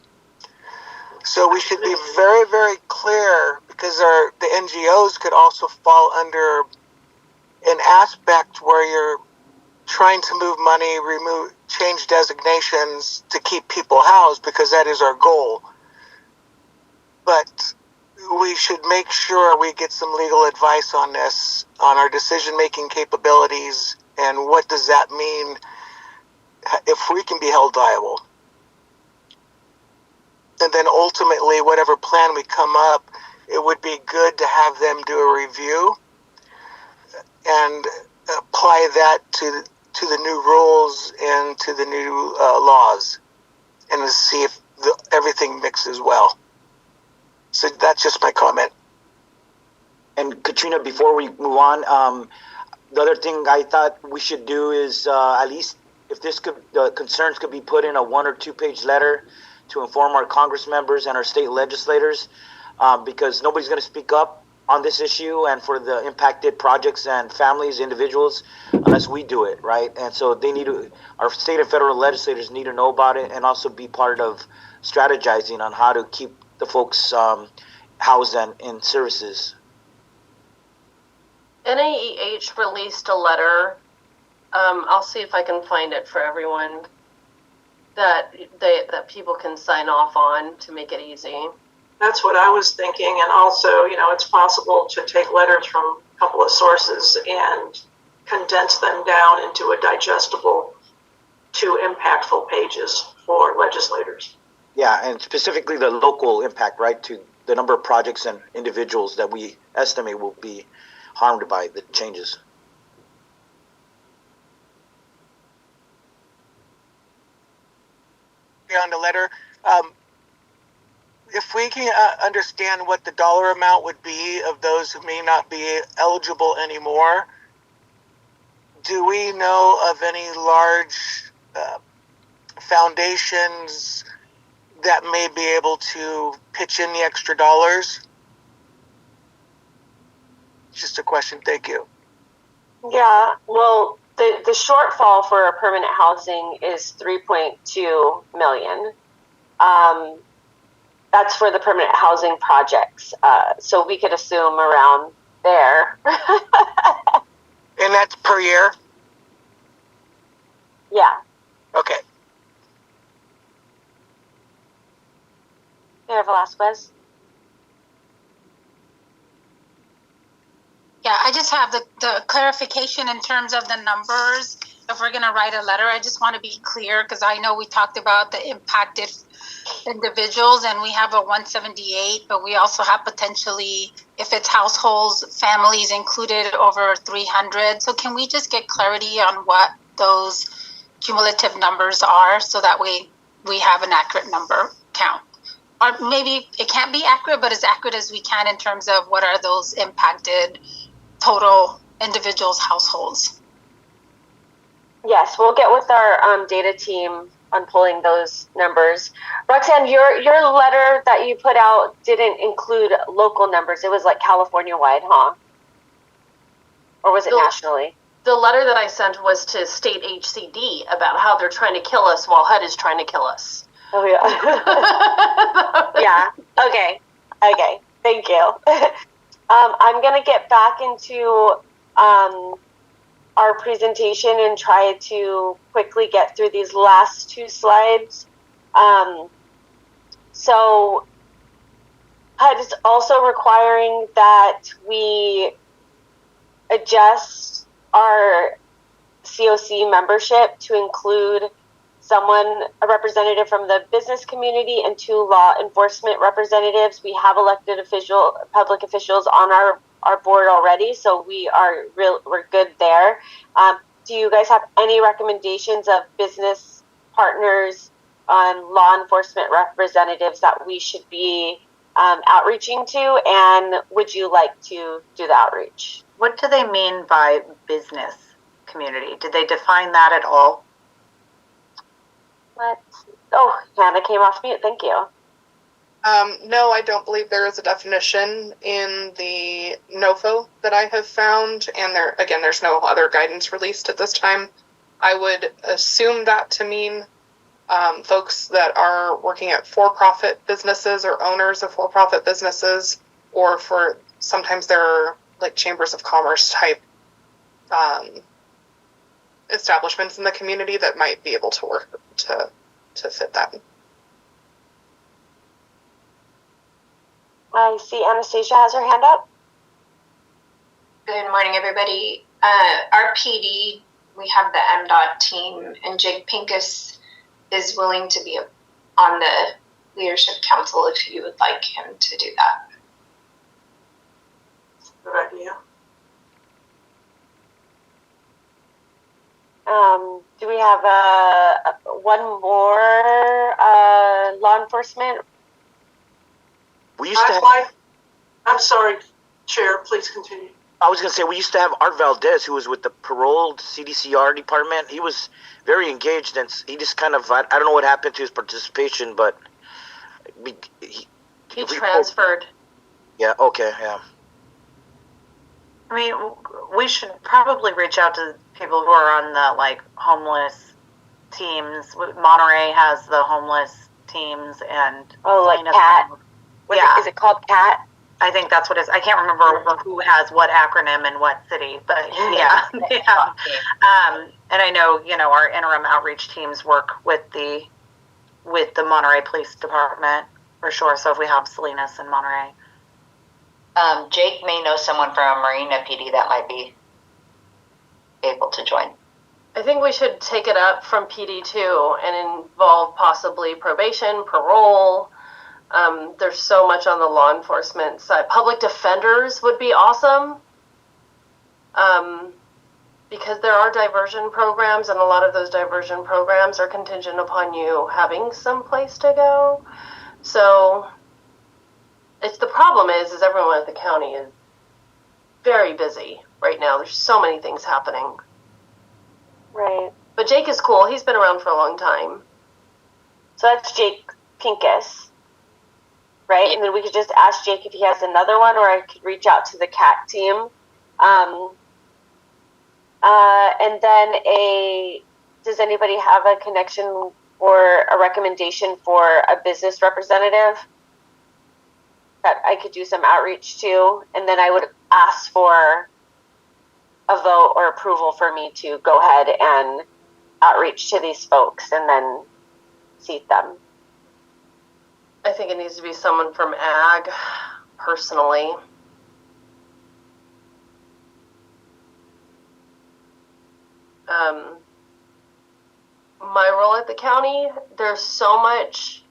So we should be very, very clear, because the NGOs could also fall under an aspect where you're trying to move money, change designations to keep people housed, because that is our goal. But we should make sure we get some legal advice on this, on our decision-making capabilities, and what does that mean if we can be held liable. And then ultimately, whatever plan we come up, it would be good to have them do a review and apply that to the new rules and to the new laws, and to see if everything mixes well. So that's just my comment. And Katrina, before we move on, the other thing I thought we should do is at least, if the concerns could be put in a 1 or 2 page letter to inform our Congress members and our state legislators, because nobody's going to speak up on this issue, and for the impacted projects and families, individuals, unless we do it, right? And so they need to, our state and federal legislators need to know about it and also be part of strategizing on how to keep the folks housed and in services. NAEH released a letter. I'll see if I can find it for everyone that people can sign off on to make it easy. That's what I was thinking. And also, it's possible to take letters from a couple of sources and condense them down into a digestible 2 impactful pages for legislators. Yeah, and specifically the local impact, right, to the number of projects and individuals that we estimate will be harmed by the changes. On the letter, if we can understand what the dollar amount would be of those who may not be eligible anymore, do we know of any large foundations that may be able to pitch in the extra dollars? Just a question. Thank you. Yeah, well, the shortfall for permanent housing is 3.2 million. That's for the permanent housing projects. So we could assume around there. And that's per year? Yeah. Okay. Mayor Velasquez? Yeah, I just have the clarification in terms of the numbers. If we're going to write a letter, I just want to be clear because I know we talked about the impacted individuals and we have a 178, but we also have potentially, if it's households, families included, over 300. So can we just get clarity on what those cumulative numbers are so that we have an accurate number count? Or maybe it can't be accurate, but as accurate as we can in terms of what are those impacted total individuals, households. Yes, we'll get with our data team on pulling those numbers. Roxanne, your letter that you put out didn't include local numbers. It was like California-wide, huh? Or was it nationally? The letter that I sent was to state HCD about how they're trying to kill us while HUD is trying to kill us. Oh, yeah. Yeah, okay. Thank you. I'm going to get back into our presentation and try to quickly get through these last 2 slides. So HUD is also requiring that we adjust our COC membership to include a representative from the business community and 2 law enforcement representatives. We have elected public officials on our board already, so we're good there. Do you guys have any recommendations of business partners on law enforcement representatives that we should be outreaching to, and would you like to do the outreach? What do they mean by business community? Did they define that at all? Hannah came off mute. Thank you. No, I don't believe there is a definition in the NOFO that I have found, and there's no other guidance released at this time. I would assume that to mean folks that are working at for-profit businesses or owners of for-profit businesses, or for sometimes there are like chambers of commerce type establishments in the community that might be able to work to fit that. I see Anastasia has her hand up. Good morning, everybody. Our PD, we have the MDOT team, and Jake Pincus is willing to be on the leadership council if you would like him to do that. Good idea. Do we have one more law enforcement? We used to have, I'm sorry, Chair, please continue. I was going to say, we used to have Art Valdez, who was with the paroled CDCR department. He was very engaged, and he just kind of, I don't know what happened to his participation, but he transferred. Yeah, okay, yeah. I mean, we should probably reach out to people who are on the like homeless teams. Monterey has the homeless teams, and like CAT. Yeah, is it called CAT? I think that's what it is. I can't remember who has what acronym in what city, but yeah. And I know, our interim outreach teams work with the Monterey Police Department for sure. So if we have Salinas and Monterey. Jake may know someone from Marina PD that might be able to join. I think we should take it up from PD too and involve possibly probation, parole. There's so much on the law enforcement side. Public defenders would be awesome. Because there are diversion programs, and a lot of those diversion programs are contingent upon you having some place to go. So it's the problem is everyone at the county is very busy right now. There's so many things happening. Right. But Jake is cool. He's been around for a long time. So that's Jake Pincus, right? And then we could just ask Jake if he has another one, or I could reach out to the CAT team. And then does anybody have a connection or a recommendation for a business representative that I could do some outreach to? And then I would ask for a vote or approval for me to go ahead and outreach to these folks and then seat them. I think it needs to be someone from ag, personally. My role at the county, there's so much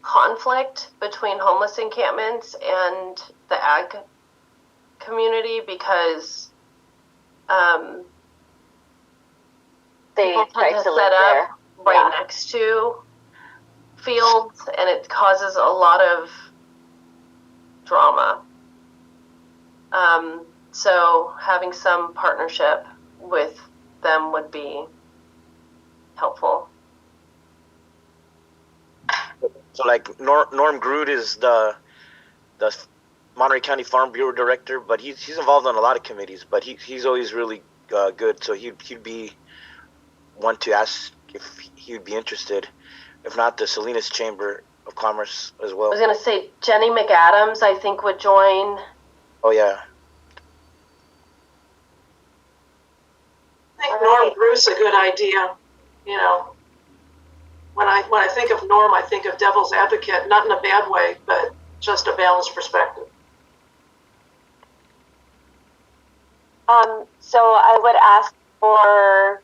conflict between homeless encampments and the ag community because they try to set up right next to fields, and it causes a lot of drama. So having some partnership with them would be helpful. So like Norm Groot is the Monterey County Farm Bureau Director, but he's involved on a lot of committees, but he's always really good. So he'd be one to ask if he would be interested. If not, the Salinas Chamber of Commerce as well. I was going to say Jenny McAdams, I think, would join. Oh, yeah. I think Norm Groot's a good idea. When I think of Norm, I think of devil's advocate, not in a bad way, but just a balanced perspective. So I would ask for,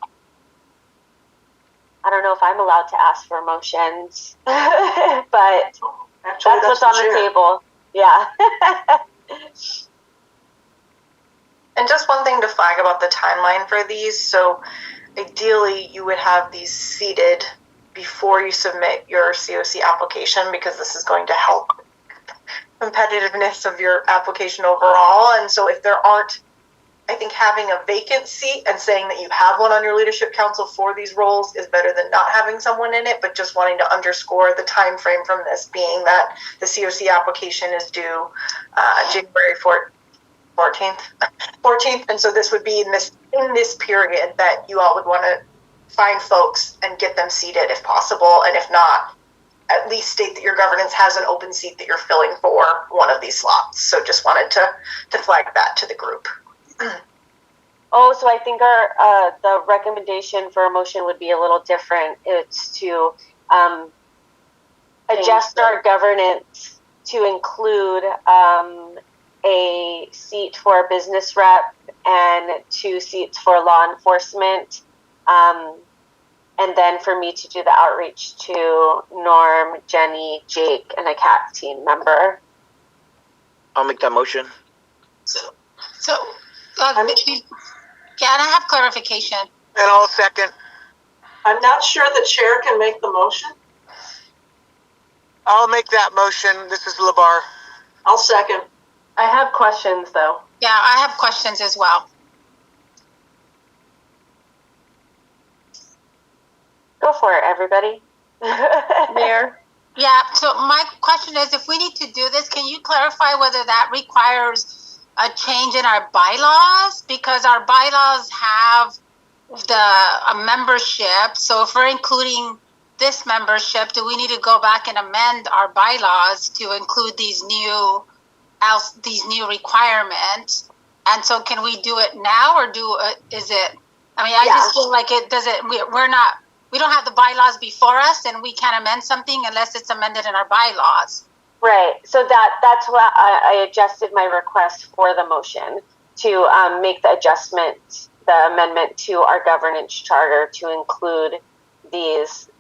I don't know if I'm allowed to ask for motions, but Actually, that's what's on the table. Yeah. And just one thing to flag about the timeline for these. So ideally, you would have these seated before you submit your COC application, because this is going to help competitiveness of your application overall. And so if there aren't, I think having a vacant seat and saying that you have one on your leadership council for these roles is better than not having someone in it, but just wanting to underscore the time frame from this being that the COC application is due January 14th. And so this would be in this period that you all would want to find folks and get them seated if possible. And if not, at least state that your governance has an open seat that you're filling for one of these slots. So just wanted to flag that to the group. So I think our the recommendation for a motion would be a little different. It's to adjust our governance to include a seat for a business rep and 2 seats for law enforcement, and then for me to do the outreach to Norm, Jenny, Jake, and a CAT team member. I'll make that motion. Can I have clarification? And I'll second. I'm not sure the chair can make the motion. I'll make that motion. This is LeBarre. I'll second. I have questions, though. Yeah, I have questions as well. Go for it, everybody. Mayor? Yeah, so my question is, if we need to do this, can you clarify whether that requires a change in our bylaws? Because our bylaws have a membership. So if we're including this membership, do we need to go back and amend our bylaws to include these new requirements? And so can we do it now, or is it, I mean, I just feel like we don't have the bylaws before us, and we can't amend something unless it's amended in our bylaws. Right. So that's why I adjusted my request for the motion to make the adjustment, the amendment to our governance charter to include these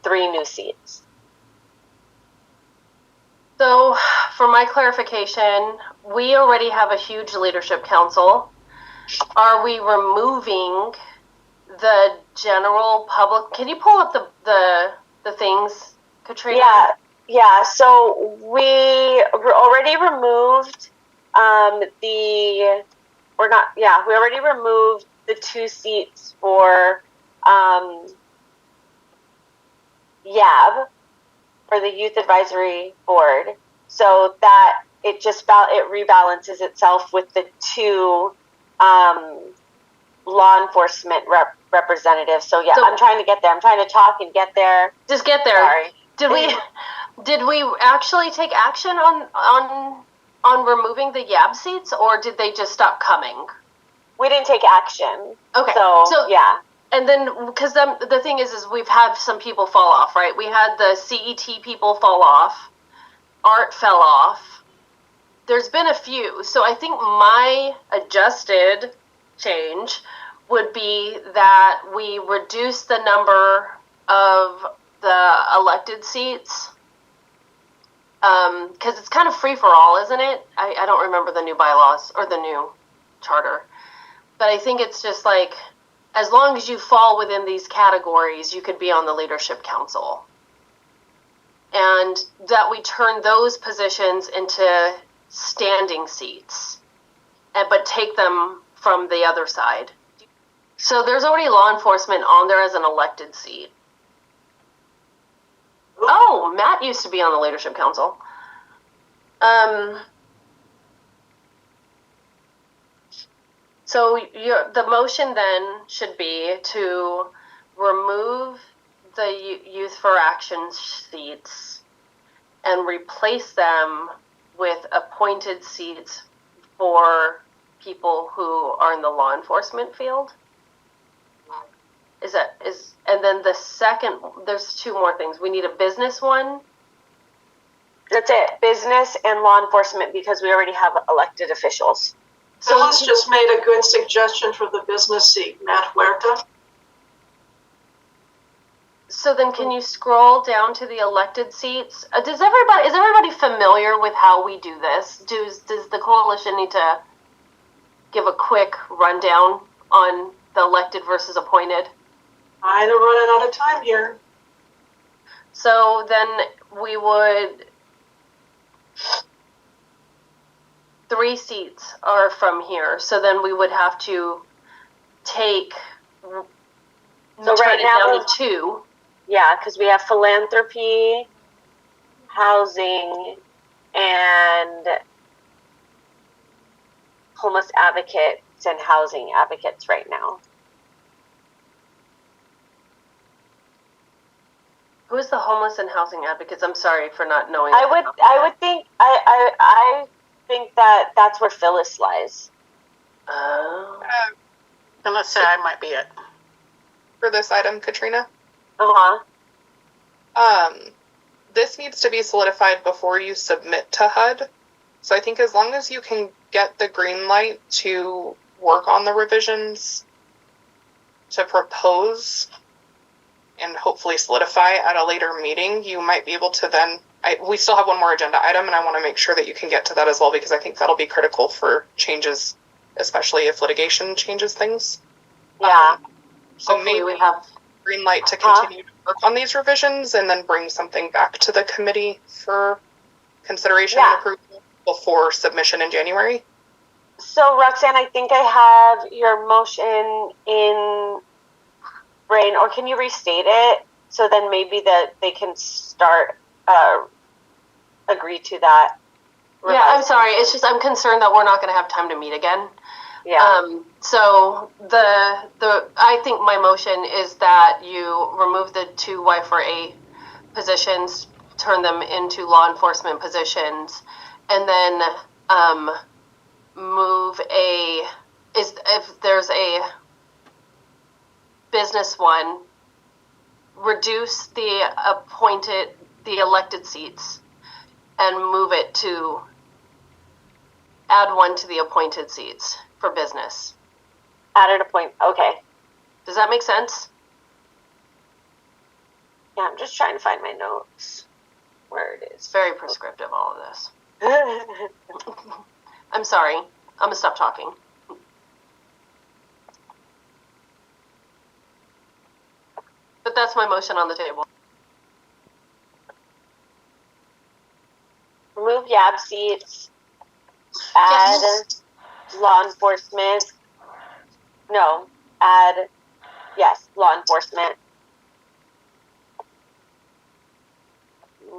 3 new seats. So, for my clarification, we already have a huge leadership council. Are we removing the general public? Can you pull up the things, Katrina? Yeah. So we already removed we already removed the 2 seats for YAB, for the Youth Advisory Board, so that it rebalances itself with the 2 law enforcement representatives. So I'm trying to get there. I'm trying to talk and get there. Just get there. Sorry. Did we actually take action on removing the YAB seats, or did they just stop coming? We didn't take action. Okay. So yeah. And then, because the thing is we've had some people fall off, right? We had the CET people fall off. Art fell off. There's been a few. So I think my adjusted change would be that we reduce the number of the elected seats. Because it's kind of free for all, isn't it? I don't remember the new bylaws or the new charter. But I think it's just like, as long as you fall within these categories, you could be on the leadership council. And that we turn those positions into standing seats, but take them from the other side. So there's already law enforcement on there as an elected seat. Oh, Matt used to be on the leadership council. So the motion then should be to remove the Youth for Action seats and replace them with appointed seats for people who are in the law enforcement field. And then the second, there's 2 more things. We need a business one. That's it. Business and law enforcement, because we already have elected officials. Phyllis just made a good suggestion for the business seat, Matt Huerta. So then can you scroll down to the elected seats? Is everybody familiar with how we do this? Does the coalition need to give a quick rundown on the elected versus appointed? I'm running out of time here. So then we would, 3 seats are from here. So then we would have to turn it down to 2. Yeah, because we have philanthropy, housing, and homeless advocates and housing advocates right now. Who is the homeless and housing advocates? I'm sorry for not knowing. I would think that that's where Phyllis lies. Unless I might be it. For this item, Katrina? This needs to be solidified before you submit to HUD. So I think as long as you can get the green light to work on the revisions to propose and hopefully solidify at a later meeting, you might be able to then, we still have one more agenda item, and I want to make sure that you can get to that as well, because I think that'll be critical for changes, especially if litigation changes things. Yeah. So hopefully maybe we have green light to continue to work on these revisions and then bring something back to the committee for consideration and approval before submission in January. So Roxanne, I think I have your motion in brain, or can you restate it so then maybe that they can start agree to that Yeah, I'm sorry. It's just I'm concerned that we're not going to have time to meet again. Yeah. So I think my motion is that you remove the 2 Y4A positions, turn them into law enforcement positions, and then move if there's a business one, reduce the elected seats and move it to add 1 to the appointed seats for business. Added a point. Okay. Does that make sense? Yeah, I'm just trying to find my notes. Where it is. It's very prescriptive, all of this. I'm sorry. I'm going to stop talking. But that's my motion on the table. Remove YAB seats. Add law enforcement. No. Add, yes, law enforcement.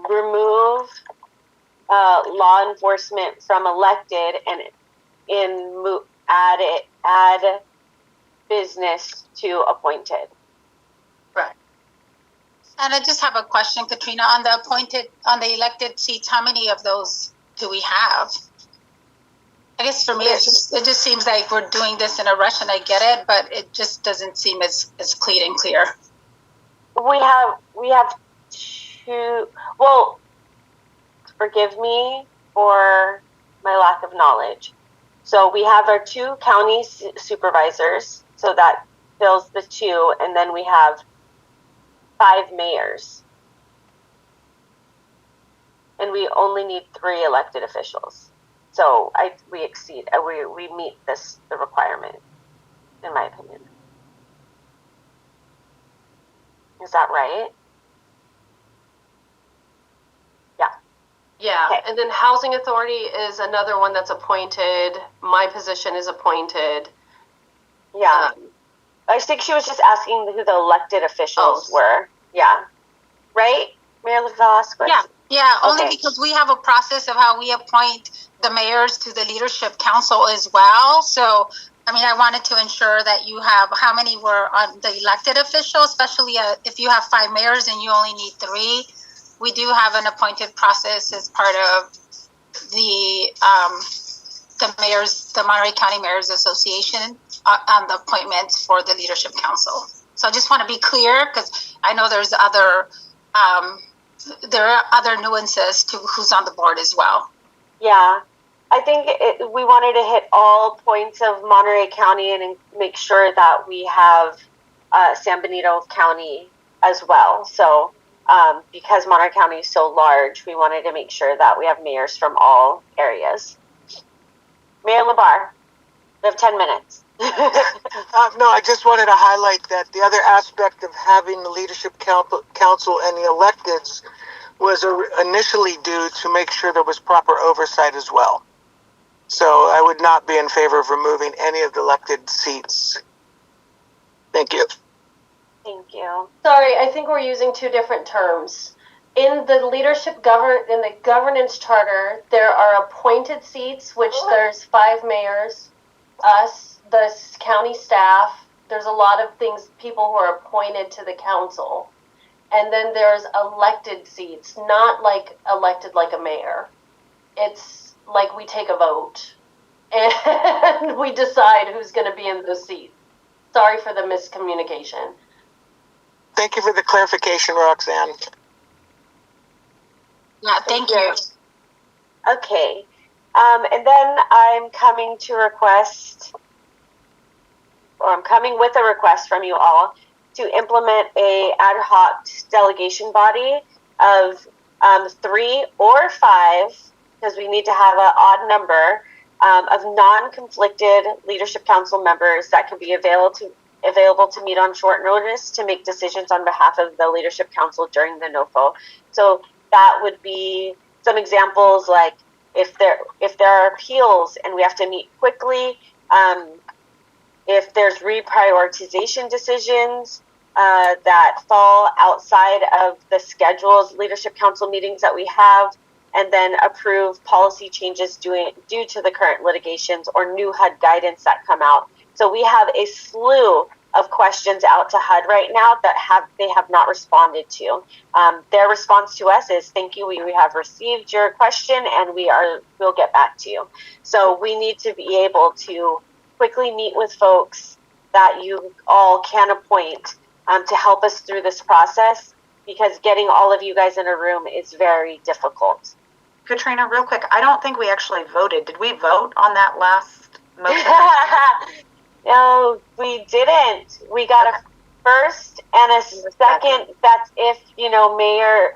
Remove law enforcement from elected and add business to appointed. Right. And I just have a question, Katrina, on the elected seats, how many of those do we have? I guess for me, it just seems like we're doing this in a rush, and I get it, but it just doesn't seem as clean and clear. We have 2. Well, forgive me for my lack of knowledge. So we have our 2 county supervisors, so that fills the 2, and then we have 5 mayors. And we only need 3 elected officials. So we meet the requirement, in my opinion. Is that right? Yeah. Yeah, Okay. and then Housing Authority is another one that's appointed. My position is appointed. Yeah. I think she was just asking who the elected officials were. Yeah. Right? Mayor Velasquez? Yeah, only Okay. because we have a process of how we appoint the mayors to the leadership council as well. So, I mean, I wanted to ensure that you have how many were on the elected officials, especially if you have 5 mayors and you only need 3. We do have an appointed process as part of the Monterey County Mayors Association on the appointments for the leadership council. So I just want to be clear because I know there's there are other nuances to who's on the board as well. Yeah. I think we wanted to hit all points of Monterey County and make sure that we have San Benito County as well. So because Monterey County is so large, we wanted to make sure that we have mayors from all areas. Mayor LeBarre, we have 10 minutes. No, I just wanted to highlight that the other aspect of having the leadership council and the electeds was initially due to make sure there was proper oversight as well. So I would not be in favor of removing any of the elected seats. Thank you. Thank you. Sorry, I think we're using 2 different terms. In the governance charter, there are appointed seats, which there's 5 mayors, us, the county staff. There's a lot of people who are appointed to the council. And then there's elected seats, not like elected like a mayor. It's like we take a vote and we decide who's going to be in those seats. Sorry for the miscommunication. Thank you for the clarification, Roxanne. Yeah, thank you. Okay. And then I'm coming with a request from you all to implement a ad hoc delegation body of 3 or 5, because we need to have an odd number of non-conflicted leadership council members that can be available to meet on short notice to make decisions on behalf of the leadership council during the NOFO. So that would be some examples, like if there are appeals and we have to meet quickly, if there's reprioritization decisions that fall outside of the scheduled leadership council meetings that we have, and then approve policy changes due to the current litigations or new HUD guidance that come out. So we have a slew of questions out to HUD right now that they have not responded to. Their response to us is, thank you, we have received your question and we'll get back to you. So we need to be able to quickly meet with folks that you all can appoint to help us through this process, because getting all of you guys in a room is very difficult. Katrina, real quick, I don't think we actually voted. Did we vote on that last motion? No, we didn't. We got a first and a second. That's if, Mayor,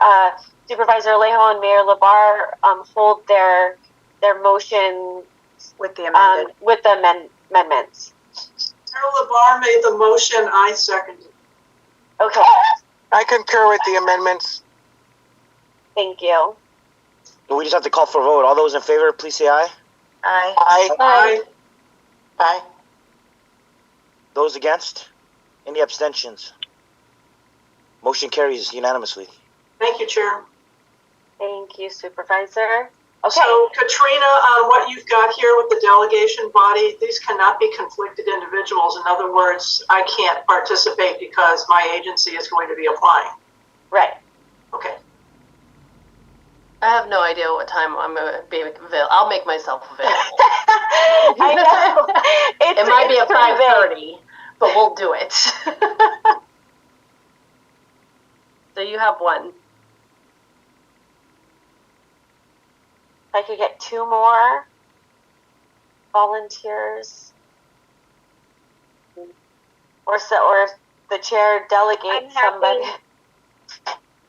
Supervisor Alejo and Mayor LeBarre hold their motion with the amendment. With the amendments. Mayor LeBarre made the motion, I seconded. Okay. I concur with the amendments. Thank you. We just have to call for a vote. All those in favor, please say aye. Aye. Aye. Aye. Aye. Those against? Any abstentions? Motion carries unanimously. Thank you, Chair. Thank you, Supervisor. Okay. So, Katrina, on what you've got here with the delegation body, these cannot be conflicted individuals. In other words, I can't participate because my agency is going to be applying. Right. Okay. I have no idea what time I'm going to be available. I'll make myself available. I know. It might be at 5:30, but we'll do it. So you have one. If I could get 2 more volunteers, or the chair delegate somebody.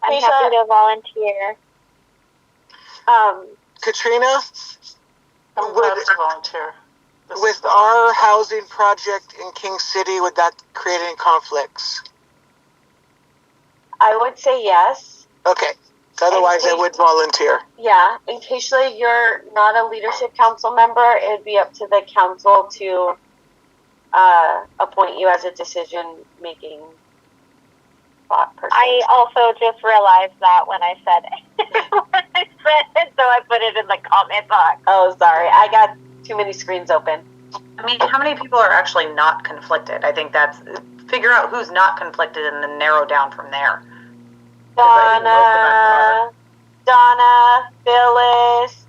I'm happy to volunteer. Katrina, I'm glad to volunteer. With our housing project in King City, would that create any conflicts? I would say yes. Okay. Otherwise, I would volunteer. Yeah. In case you're not a leadership council member, it'd be up to the council to appoint you as a decision-making person. I also just realized that when I said it, so I put it in the comment box. Oh, sorry. I got too many screens open. I mean, how many people are actually not conflicted? I think that's, figure out who's not conflicted and then narrow down from there. Donna, Phyllis.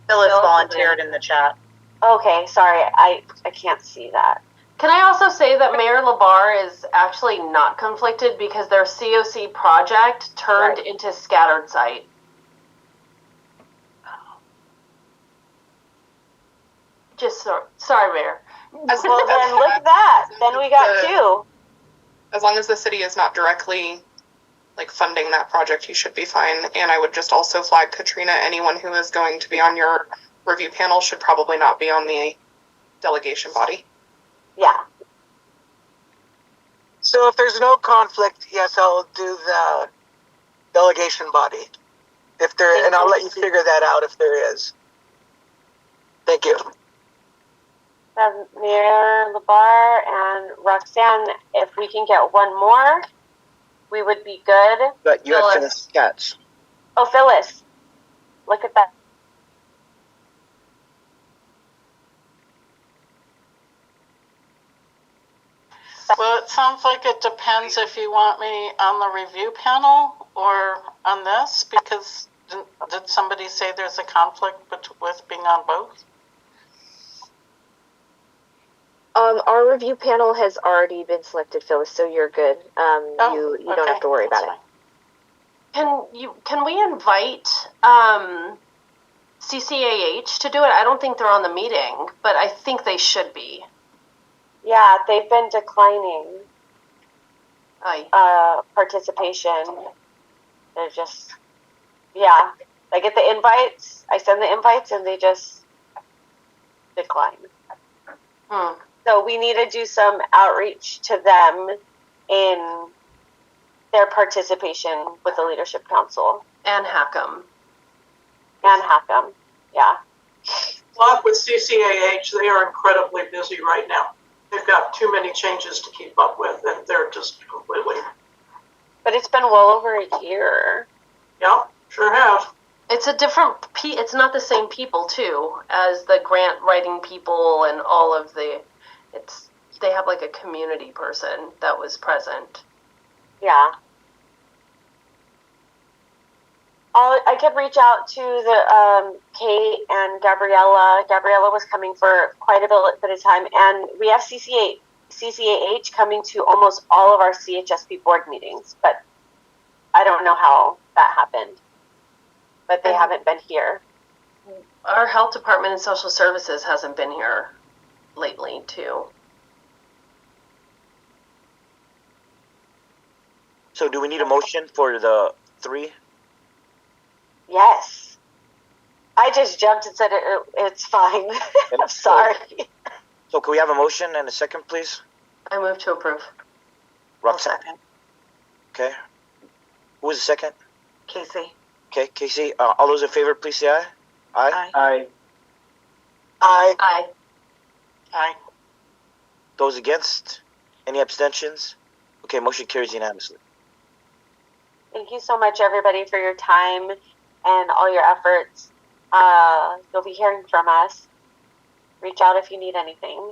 Phyllis volunteered in the chat. Okay, sorry, I can't see that. Can I also say that Mayor LeBarre is actually not conflicted because their COC project turned into scattered site. Just sorry, Mayor. Well, then look at that. Then we got 2. As long as the city is not directly funding that project, you should be fine. And I would just also flag, Katrina, anyone who is going to be on your review panel should probably not be on the delegation body. Yeah. So if there's no conflict, yes, I'll do the delegation body. And I'll let you figure that out if there is. Thank you. Mayor LeBarre and Roxanne, if we can get one more, we would be good. But you have Phyllis Katz. Oh, Phyllis. Look at that. Well, it sounds like it depends if you want me on the review panel or on this, because did somebody say there's a conflict with being on both? Our review panel has already been selected, Phyllis, so you're good. You don't have to worry about it. Can we invite CCAH to do it? I don't think they're on the meeting, but I think they should be. Yeah, they've been declining participation. They're just, I get the invites, I send the invites, and they just decline. So we need to do some outreach to them in their participation with the Leadership Council. And Hackham. Yeah. Like with CCAH, they are incredibly busy right now. They've got too many changes to keep up with, and they're just completely... But it's been well over a year. Yeah. Sure have. It's a different, it's not the same people too, as the grant writing people and all of the, they have like a community person that was present. Yeah. I could reach out to the Kate and Gabriella. Gabriella was coming for quite a bit of time, and we have CCAH coming to almost all of our CHSP board meetings, but I don't know how that happened. But they haven't been here. Our health department and social services hasn't been here lately too. So do we need a motion for the 3? Yes. I just jumped and said it's fine. I'm sorry. So can we have a motion and a second, please? I move to approve. Roxanne? Okay. Who was the second? Casey. Okay, Casey. All those in favor, please say aye. Aye. Aye. Aye. Aye. Aye. Those against? Any abstentions? Okay, motion carries unanimously. Thank you so much, everybody, for your time and all your efforts. You'll be hearing from us. Reach out if you need anything.